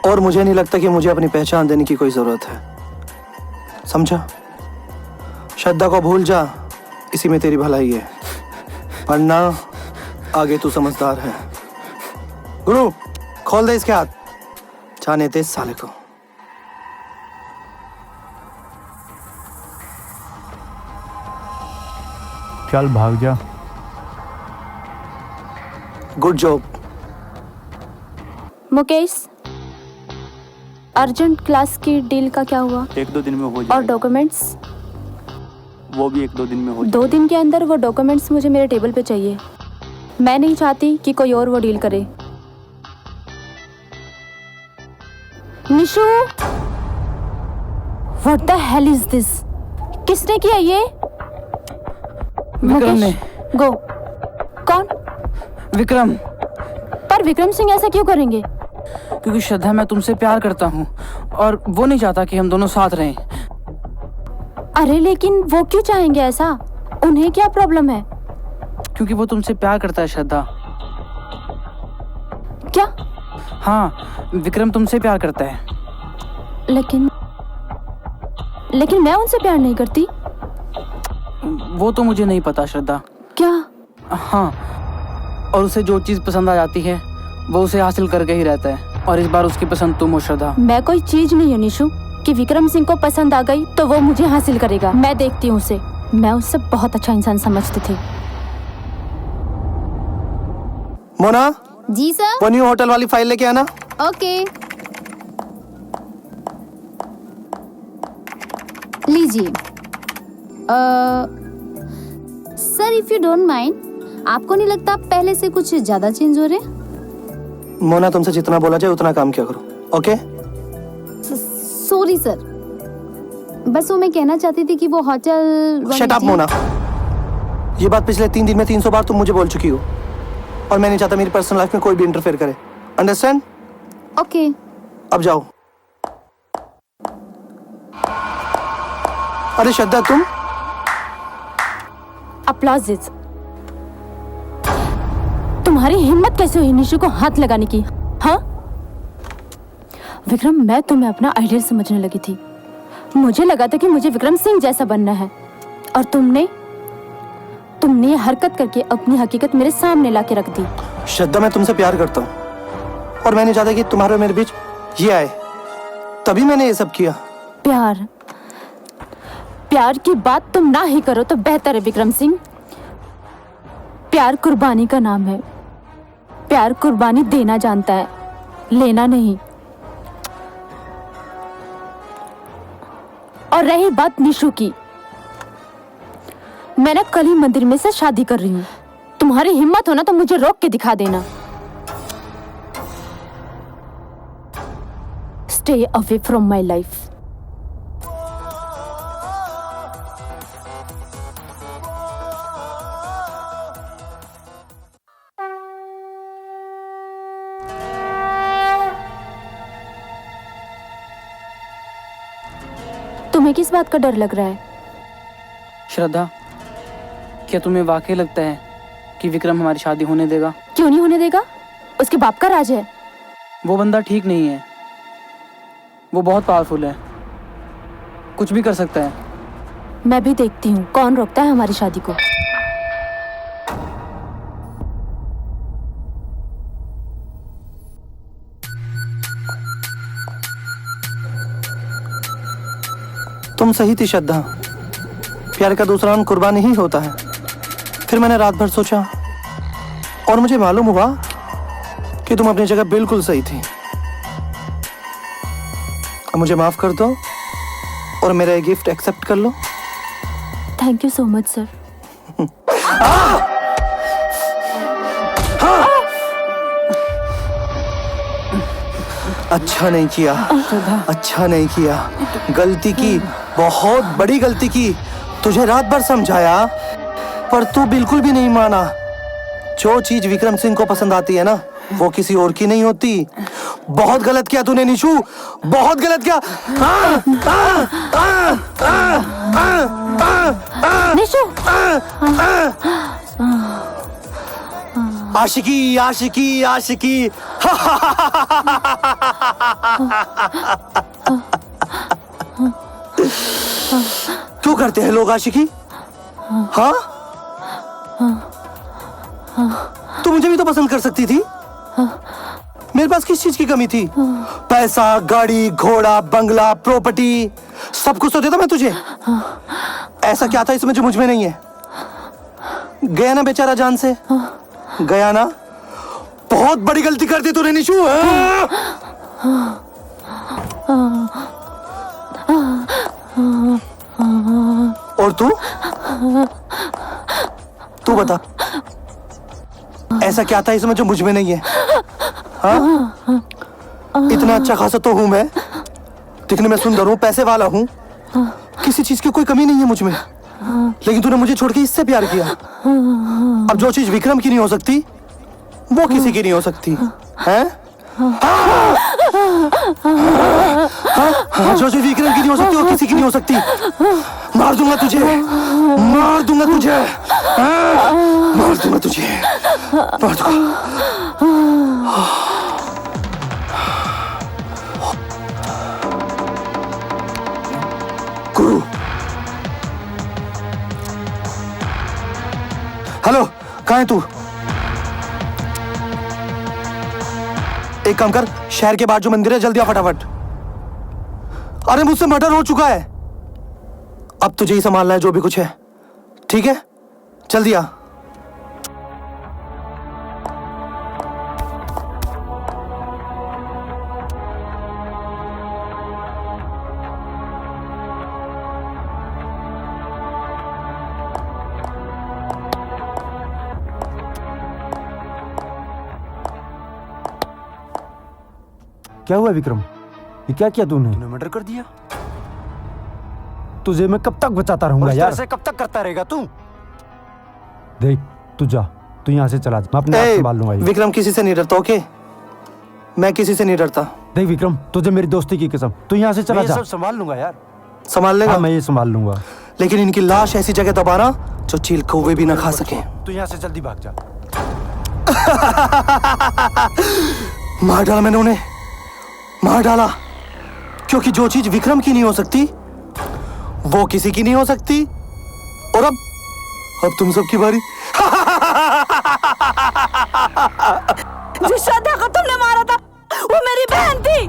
Speaker 4: और मुझे नहीं लगता कि मुझे अपनी पहचान देने की कोई जरूरत है, समझा? श्रद्धा को भूल जा, इसी में तेरी भलाई है, वरना आगे तू समझदार है। गुरु, खोल दे इसके हाथ, जाने दे इस साले को।
Speaker 11: चल भाग जा।
Speaker 4: Good job.
Speaker 14: Mukesh, urgent class की डील का क्या हुआ?
Speaker 11: 1-2 दिन में हो जाएगा।
Speaker 14: और डॉक्यूमेंट्स?
Speaker 11: वो भी 1-2 दिन में हो
Speaker 14: 2 दिन के अंदर वो डॉक्यूमेंट्स मुझे मेरे टेबल पे चाहिए। मैं नहीं चाहती कि कोई और वो डील करे। Nishu, what the hell is this? किसने किया ये?
Speaker 10: विक्रम ने।
Speaker 14: गो। कौन?
Speaker 10: विक्रम।
Speaker 14: पर विक्रम सिंह ऐसा क्यों करेंगे?
Speaker 10: क्योंकि श्रद्धा, मैं तुमसे प्यार करता हूँ और वो नहीं चाहता कि हम दोनों साथ रहें।
Speaker 14: अरे लेकिन वो क्यों चाहेंगे ऐसा? उन्हें क्या प्रॉब्लम है?
Speaker 10: क्योंकि वो तुमसे प्यार करता है श्रद्धा।
Speaker 14: क्या?
Speaker 10: हाँ, विक्रम तुमसे प्यार करता है।
Speaker 14: लेकिन मैं उनसे प्यार नहीं करती।
Speaker 10: वो तो मुझे नहीं पता श्रद्धा।
Speaker 14: क्या?
Speaker 10: हाँ, और उसे जो चीज पसंद आ जाती है वो उसे हासिल करके ही रहता है, और इस बार उसकी पसंद तुम हो श्रद्धा।
Speaker 14: मैं कोई चीज नहीं हूँ निशु कि विक्रम सिंह को पसंद आ गई तो वो मुझे हासिल करेगा। मैं देखती हूँ उसे। मैं उससे बहुत अच्छा इंसान समझती थी।
Speaker 4: मोना।
Speaker 6: जी सर।
Speaker 4: वो न्यू होटल वाली फाइल लेके आना।
Speaker 6: ओके, लीजिए। Sir, if you don't mind, आपको नहीं लगता पहले से कुछ ज्यादा चेंज हो रहे?
Speaker 4: मोना, तुमसे जितना बोला जाए उतना काम किया करो, ओके?
Speaker 6: सॉरी सर, बस वो मैं कहना चाहती थी कि वो होटल।
Speaker 4: शट अप मोना, ये बात पिछले 3 दिन में 300 बार तुम मुझे बोल चुकी हो, और मैं नहीं चाहता मेरी पर्सनल लाइफ में कोई भी इंटरफेयर करे, अंडरस्टैंड?
Speaker 6: ओके।
Speaker 4: अब जाओ। अरे श्रद्धा, तुम?
Speaker 14: अप्लॉजेस। तुम्हारी हिम्मत कैसे हुई निशु को हाथ लगाने की? हाँ विक्रम, मैं तुम्हें अपना आइडियल समझने लगी थी। मुझे लगा था कि मुझे विक्रम सिंह जैसा बनना है, और तुमने ये हरकत करके अपनी हकीकत मेरे सामने लाके रख दी।
Speaker 4: श्रद्धा, मैं तुमसे प्यार करता हूँ, और मैं नहीं चाहता कि तुम्हारे और मेरे बीच ये आए, तभी मैंने ये सब किया।
Speaker 14: प्यार की बात तुम ना ही करो तो बेहतर है विक्रम सिंह। प्यार कुर्बानी का नाम है। प्यार कुर्बानी देना जानता है, लेना नहीं। और रही बात निशु की, मैं ना कल ही मंदिर में से शादी कर रही हूँ। तुम्हारी हिम्मत हो ना तो मुझे रोक के दिखा देना। Stay away from my life. तुम्हें किस बात का डर लग रहा है?
Speaker 10: श्रद्धा, क्या तुम्हें वाकई लगता है कि विक्रम हमारी शादी होने देगा?
Speaker 14: क्यों नहीं होने देगा? उसके बाप का राज है।
Speaker 10: वो बंदा ठीक नहीं है, वो बहुत पावरफुल है, कुछ भी कर सकता है।
Speaker 14: मैं भी देखती हूँ कौन रोकता है हमारी शादी को।
Speaker 4: तुम सही थी श्रद्धा, प्यार का दूसरा नाम कुर्बानी ही होता है। फिर मैंने रात भर सोचा और मुझे मालूम हुआ कि तुम अपनी जगह बिल्कुल सही थी। अब मुझे माफ कर दो और मेरा ये गिफ्ट एक्सेप्ट कर लो।
Speaker 14: Thank you so much sir.
Speaker 4: अच्छा नहीं किया, अच्छा नहीं किया, गलती की, बहुत बड़ी गलती की। तुझे रात भर समझाया पर तू बिल्कुल भी नहीं माना। जो चीज विक्रम सिंह को पसंद आती है ना, वो किसी और की नहीं होती। बहुत गलत किया तूने निशु, बहुत गलत किया।
Speaker 14: निशु,
Speaker 4: आशिकी आशिकी आशिकी। क्यों करते हैं लोग आशिकी? हाँ, तू मुझे भी तो पसंद कर सकती थी। मेरे पास किस चीज की कमी थी? पैसा, गाड़ी, घोड़ा, बंगला, प्रॉपर्टी, सब कुछ तो देता मैं तुझे। ऐसा क्या था इसमें जो मुझ में नहीं है? गया ना बेचारा जान से, गया ना। बहुत बड़ी गलती कर दी तूने निशु। और तू बता, ऐसा क्या था इसमें जो मुझ में नहीं है? हाँ? इतना अच्छा खासा तो हूं मैं, दिखने में सुंदर हूं, पैसे वाला हूं, किसी चीज की कोई कमी नहीं है मुझ में। लेकिन तूने मुझे छोड़ के इससे प्यार किया। अब जो चीज विक्रम की नहीं हो सकती वो किसी की नहीं हो सकती है? जो चीज विक्रम की नहीं हो सकती वो किसी की नहीं हो सकती। मार दूंगा तुझे, मार दूंगा तुझे, मार दूंगा तुझे, मार दूंगा। गुरु, हेलो, कहाँ है तू? एक काम कर, शहर के बाहर जो मंदिर है जल्दी आ फटाफट। अरे मुझसे मर्डर हो चुका है, अब तुझे ही संभालना है जो भी कुछ है, ठीक है? जल्दी आ।
Speaker 9: क्या हुआ विक्रम? ये क्या किया तूने? मर्डर कर दिया। तुझे मैं कब तक बचाता रहूंगा यार? ऐसे कब तक करता रहेगा तू? देख, तू जा, तू यहाँ से चला जा, मैं अपने आप संभाल लूंगा।
Speaker 4: विक्रम किसी से नहीं डरता, ओके? मैं किसी से नहीं डरता।
Speaker 9: देख विक्रम, तुझे मेरी दोस्ती की कसम, तू यहाँ से चला जा। सब संभाल लूंगा यार।
Speaker 4: संभाल लेगा?
Speaker 9: हाँ, मैं ये संभाल लूंगा।
Speaker 4: लेकिन इनकी लाश ऐसी जगह दबाना जो चील कौवे भी ना खा सके।
Speaker 9: तू यहाँ से जल्दी भाग जा।
Speaker 4: मार डाला मैंने उन्हें, मार डाला, क्योंकि जो चीज विक्रम की नहीं हो सकती वो किसी की नहीं हो सकती। और अब तुम सबकी बारी।
Speaker 2: जिस श्रद्धा को तुमने मारा था वो मेरी बहन थी,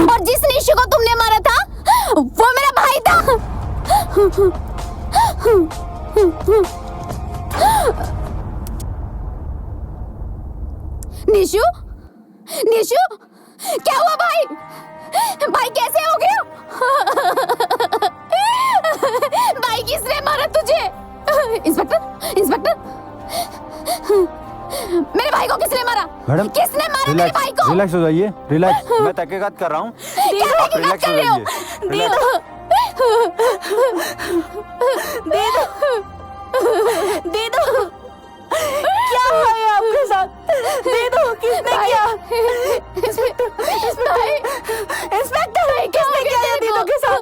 Speaker 14: और जिस निशु को तुमने मारा था वो मेरा भाई था। निशु, निशु, क्या हुआ भाई? भाई कैसे हो गया? भाई किसने मारा तुझे? इंस्पेक्टर, इंस्पेक्टर, मेरे भाई को किसने मारा?
Speaker 9: मैडम,
Speaker 14: किसने मारा मेरे भाई को?
Speaker 9: रिलैक्स हो जाइए, रिलैक्स। मैं तहकीकात कर रहा हूँ।
Speaker 14: क्या तहकीकात कर रहे हो?
Speaker 2: दे दो, दे दो, दे दो। क्या हुआ है आपके साथ? दे दो, किसने किया? इंस्पेक्टर, इंस्पेक्टर, किसने किया है दीदों के साथ?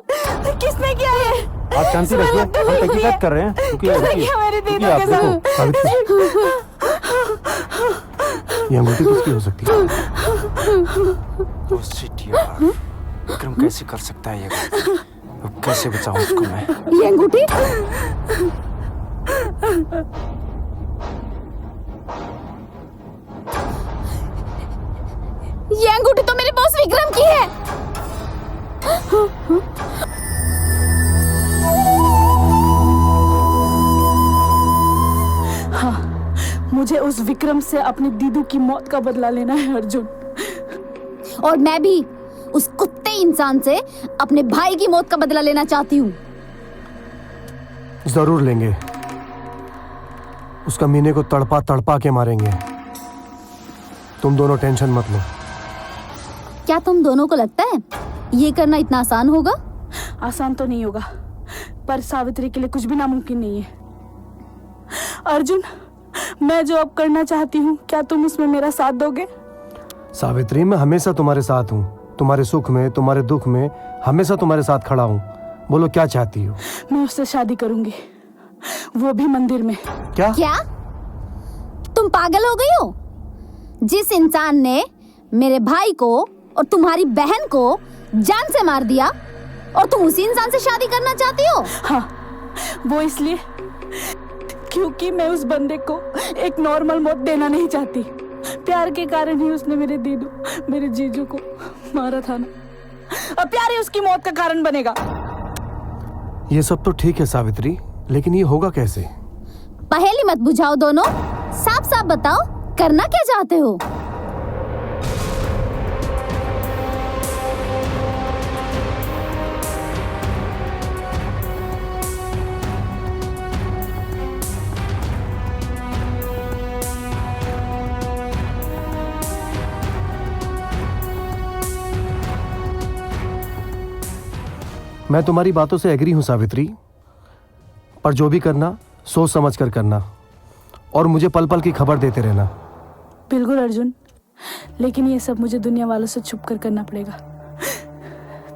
Speaker 2: किसने किया है?
Speaker 9: आप शांति रखिए, हम तहकीकात कर रहे हैं। रुकिए, रुकिए,
Speaker 2: मेरी दीदी
Speaker 9: रुकिए,
Speaker 2: के
Speaker 9: आप देखो।
Speaker 12: सावित्री, ये अंगूठी किसकी हो सकती है?
Speaker 9: Oh shit यार, विक्रम कैसे कर सकता है ये? अब कैसे बचाऊं उसको मैं?
Speaker 6: ये अंगूठी? ये अंगूठी तो मेरे बॉस विक्रम की है।
Speaker 2: हाँ, मुझे उस विक्रम से अपनी दीदू की मौत का बदला लेना है अर्जुन।
Speaker 6: और मैं भी उस कुत्ते इंसान से अपने भाई की मौत का बदला लेना चाहती हूँ।
Speaker 12: जरूर लेंगे। उसका मीने को तड़पा तड़पा के मारेंगे। तुम दोनों टेंशन मत लो।
Speaker 6: क्या तुम दोनों को लगता है ये करना इतना आसान होगा?
Speaker 2: आसान तो नहीं होगा, पर सावित्री के लिए कुछ भी नामुमकिन नहीं है। अर्जुन, मैं जो अब करना चाहती हूँ, क्या तुम उसमें मेरा साथ दोगे?
Speaker 12: सावित्री, मैं हमेशा तुम्हारे साथ हूँ। तुम्हारे सुख में, तुम्हारे दुख में हमेशा तुम्हारे साथ खड़ा हूँ। बोलो क्या चाहती हो?
Speaker 2: मैं उससे शादी करूंगी, वो भी मंदिर में।
Speaker 12: क्या?
Speaker 6: क्या तुम पागल हो गई हो? जिस इंसान ने मेरे भाई को और तुम्हारी बहन को जान से मार दिया, और तुम उसी इंसान से शादी करना चाहती हो?
Speaker 2: हाँ, वो इसलिए क्योंकि मैं उस बंदे को एक नॉर्मल मौत देना नहीं चाहती। प्यार के कारण ही उसने मेरे दीदू, मेरे जीजू को मारा था ना। अब प्यार ही उसकी मौत का कारण बनेगा।
Speaker 12: ये सब तो ठीक है सावित्री, लेकिन ये होगा कैसे?
Speaker 6: पहेली मत बुझाओ दोनों, साफ साफ बताओ करना क्या चाहते हो?
Speaker 12: मैं तुम्हारी बातों से एग्री हूं सावित्री, पर जो भी करना सोच समझ कर करना, और मुझे पल पल की खबर देते रहना।
Speaker 2: बिल्कुल अर्जुन, लेकिन ये सब मुझे दुनिया वालों से छुप कर करना पड़ेगा।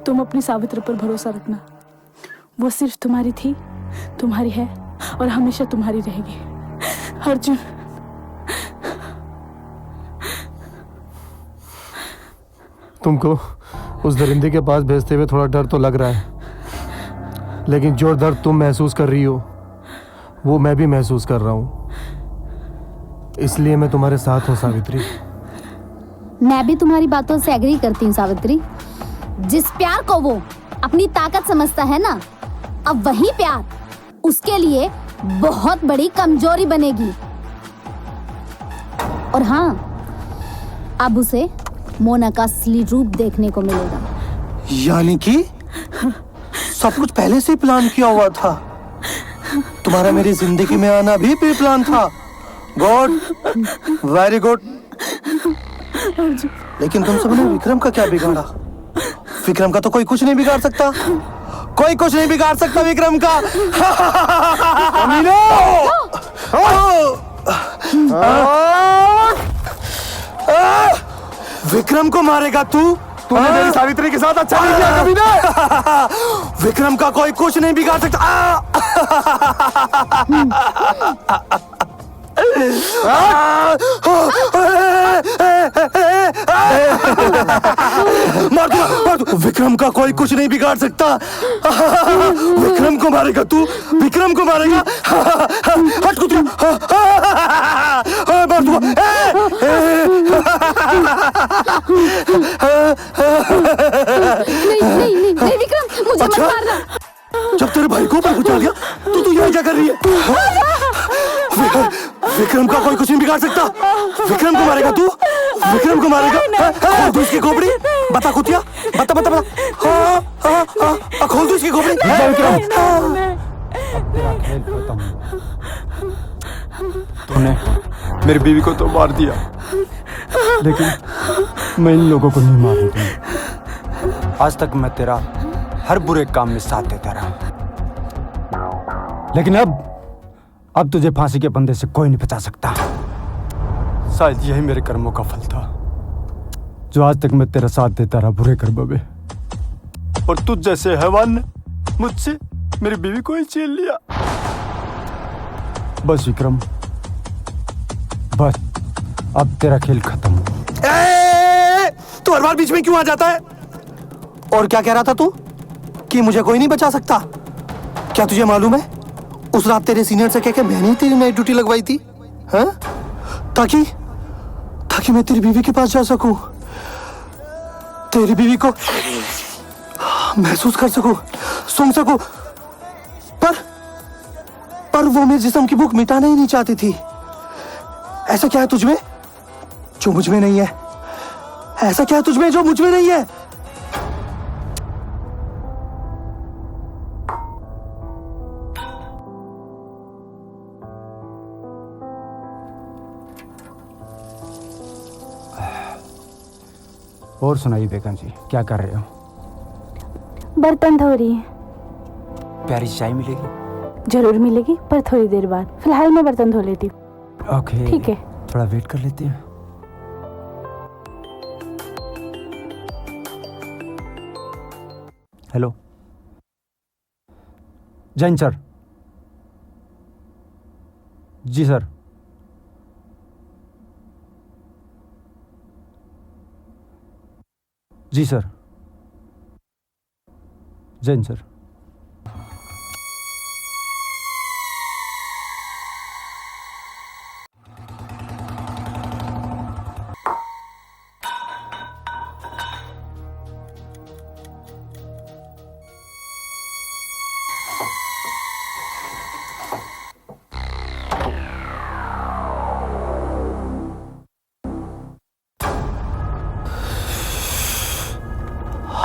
Speaker 2: तुम अपनी सावित्री पर भरोसा रखना, वो सिर्फ तुम्हारी थी, तुम्हारी है और हमेशा तुम्हारी रहेगी। अर्जुन,
Speaker 12: तुमको उस दरिंदे के पास भेजते हुए थोड़ा डर तो लग रहा है, लेकिन जो दर्द तुम महसूस कर रही हो वो मैं भी महसूस कर रहा हूं, इसलिए मैं तुम्हारे साथ हूं सावित्री।
Speaker 6: मैं भी तुम्हारी बातों से एग्री करती हूँ सावित्री। जिस प्यार को वो अपनी ताकत समझता है ना, अब वही प्यार उसके लिए बहुत बड़ी कमजोरी बनेगी। और हाँ, अब उसे मोना का असली रूप देखने को मिलेगा।
Speaker 4: यानी कि सब कुछ पहले से प्लान किया हुआ था। तुम्हारा मेरी जिंदगी में आना भी प्री प्लान था। Good, very good. लेकिन तुम सबने विक्रम का क्या बिगाड़ा? विक्रम का तो कोई कुछ नहीं बिगाड़ सकता, कोई कुछ नहीं बिगाड़ सकता विक्रम का। विक्रम को मारेगा तू?
Speaker 12: तूने मेरी सावित्री के साथ अच्छा नहीं किया कभी ना।
Speaker 4: विक्रम का कोई कुछ नहीं बिगाड़ सकता। मार दो। विक्रम का कोई कुछ नहीं बिगाड़ सकता। विक्रम को मारेगा तू? विक्रम को मारेगा? हट कुतिया, मार दो।
Speaker 6: नहीं विक्रम, मुझे मत मारना।
Speaker 4: जब तेरे भाई को ऊपर उछाल दिया तो यहाँ क्या कर रही है? विक्रम का कोई कुछ नहीं बिगाड़ सकता। विक्रम को मारेगा तू? विक्रम को मारेगा? खोल दो इसकी खोपड़ी। बता कुतिया, बता बता बता। खोल दो इसकी खोपड़ी।
Speaker 9: तूने मेरी बीवी को तो मार दिया, लेकिन मैं इन लोगों को नहीं मार दूंगा। आज तक मैं तेरा हर बुरे काम में साथ देता रहा, लेकिन अब तुझे फांसी के बंधे से कोई नहीं बचा सकता। शायद यही मेरे कर्मों का फल था, जो आज तक मैं तेरा साथ देता रहा बुरे कर्मों में। और तुझ जैसे हैवान ने मुझसे मेरी बीवी को ही छीन लिया। बस विक्रम, बस अब तेरा खेल खत्म।
Speaker 4: तू हर बार बीच में क्यों आ जाता है? और क्या कह रहा था तू कि मुझे कोई नहीं बचा सकता? क्या तुझे मालूम है उस रात तेरे सीनियर से कह के मैंने ही तेरी नाइट ड्यूटी लगवाई थी, हाँ? ताकि मैं तेरी बीवी के पास जा सकूं, तेरी बीवी को महसूस कर सकूं, सुन सकूं। पर वो मेरे जिस्म की भूख मिटाना ही नहीं चाहती थी। ऐसा क्या है तुझमें जो मुझ में नहीं है? ऐसा क्या है तुझमें जो मुझ में नहीं है?
Speaker 9: और सुनाइए बेगम जी, क्या कर रहे हो?
Speaker 2: बर्तन धो रही है।
Speaker 9: प्यारी चाय मिलेगी?
Speaker 2: जरूर मिलेगी, पर थोड़ी देर बाद। फिलहाल मैं बर्तन धो लेती हूँ।
Speaker 9: ओके,
Speaker 2: ठीक है।
Speaker 9: थोड़ा वेट कर लेते हैं। Hello Jain sir. जी सर। जी सर। जैन सर।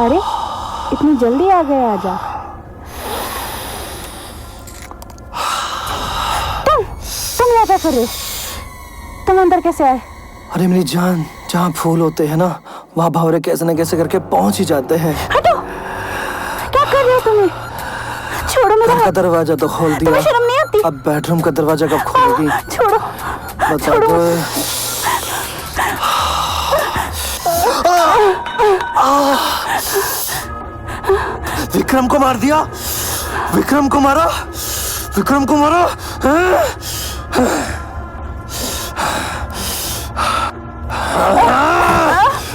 Speaker 2: अरे इतनी जल्दी आ गए? आजा। तुम यहाँ क्या कर रहे हो? तुम अंदर कैसे आए?
Speaker 4: अरे मेरी जान, जहाँ फूल होते हैं ना वहाँ भंवरे कैसे न कैसे करके पहुंच ही जाते हैं।
Speaker 2: हटो! क्या कर रहे हो तुम्हें? छोड़ो मेरा
Speaker 4: घर का दरवाजा तो खोल दिया,
Speaker 2: तुम्हें शर्म नहीं आती?
Speaker 4: अब बेडरूम का दरवाजा कब खोलेगी?
Speaker 2: छोड़ो,
Speaker 4: बता दो। विक्रम को मार दिया, विक्रम को मारा, विक्रम को मारा।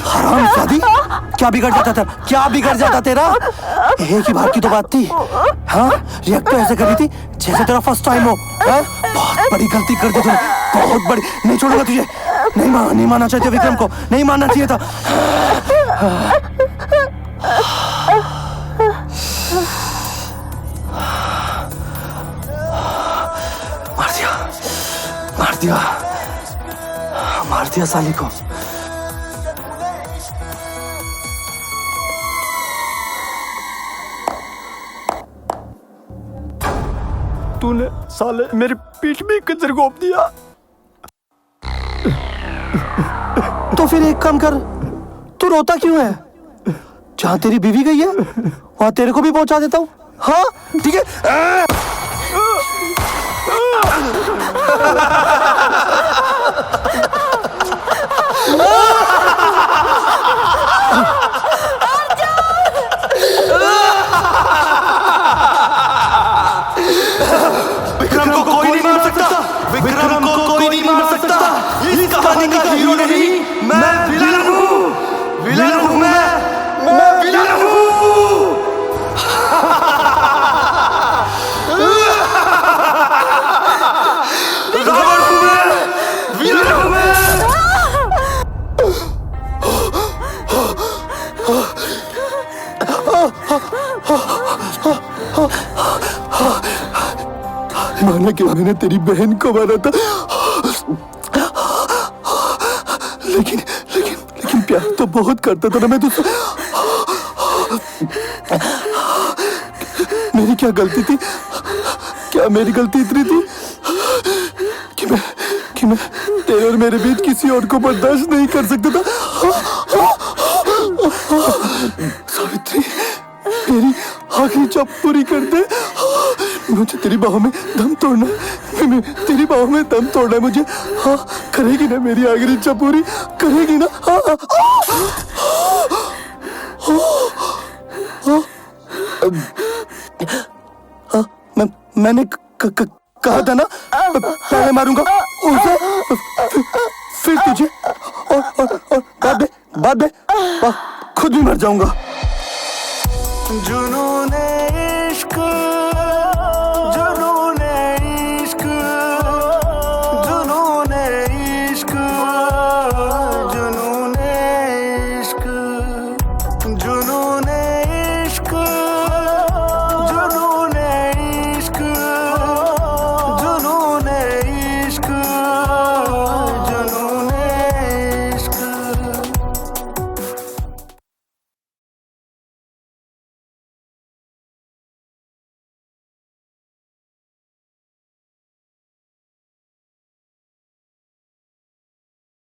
Speaker 4: हरामजादी, क्या बिगड़ जाता था? क्या बिगड़ जाता तेरा? एक ही बार की तो बात थी, हाँ? रिएक्ट तो ऐसे करी थी जैसे तेरा फर्स्ट टाइम हो, हाँ? बहुत बड़ी गलती कर दी तूने, बहुत बड़ी। नहीं छोड़ूंगा तुझे। नहीं मानना चाहिए विक्रम को, नहीं मानना चाहिए था। मार दिया साली को।
Speaker 9: तूने साले मेरी पीठ में कंजर घोंप दिया।
Speaker 4: तो फिर एक काम कर, तू रोता क्यों है? जहाँ तेरी बीवी गई है वहाँ तेरे को भी पहुंचा देता हूँ, हाँ? ठीक है। विक्रम को कोई नहीं मार सकता, विक्रम को कोई नहीं मार सकता। इस कहानी का हीरो नहीं, मैं विलन हूँ, विलन हूँ मैं विलन हूँ। रावण हूँ मैं, विलन हूँ मैं। माना कि मैंने तेरी बहन को मारा था, लेकिन प्यार तो बहुत करता था ना मैं तुझसे। मेरी क्या गलती थी? क्या मेरी गलती इतनी थी कि मैं तेरे और मेरे बीच किसी और को बर्दाश्त नहीं कर सकता था? सावित्री, मेरी आखिरी चाह पूरी कर दे। मुझे तेरी बाहों में दम तोड़ना, तेरी बाहों में दम तोड़ना है मुझे। हाँ, करेगी ना मेरी आखिरी इच्छा पूरी? करेगी ना? हाँ, मैंने कहा था ना, पहले मारूंगा उसे, फिर तुझे, और बाद में खुद भी मर जाऊंगा।
Speaker 13: जुनून इश्क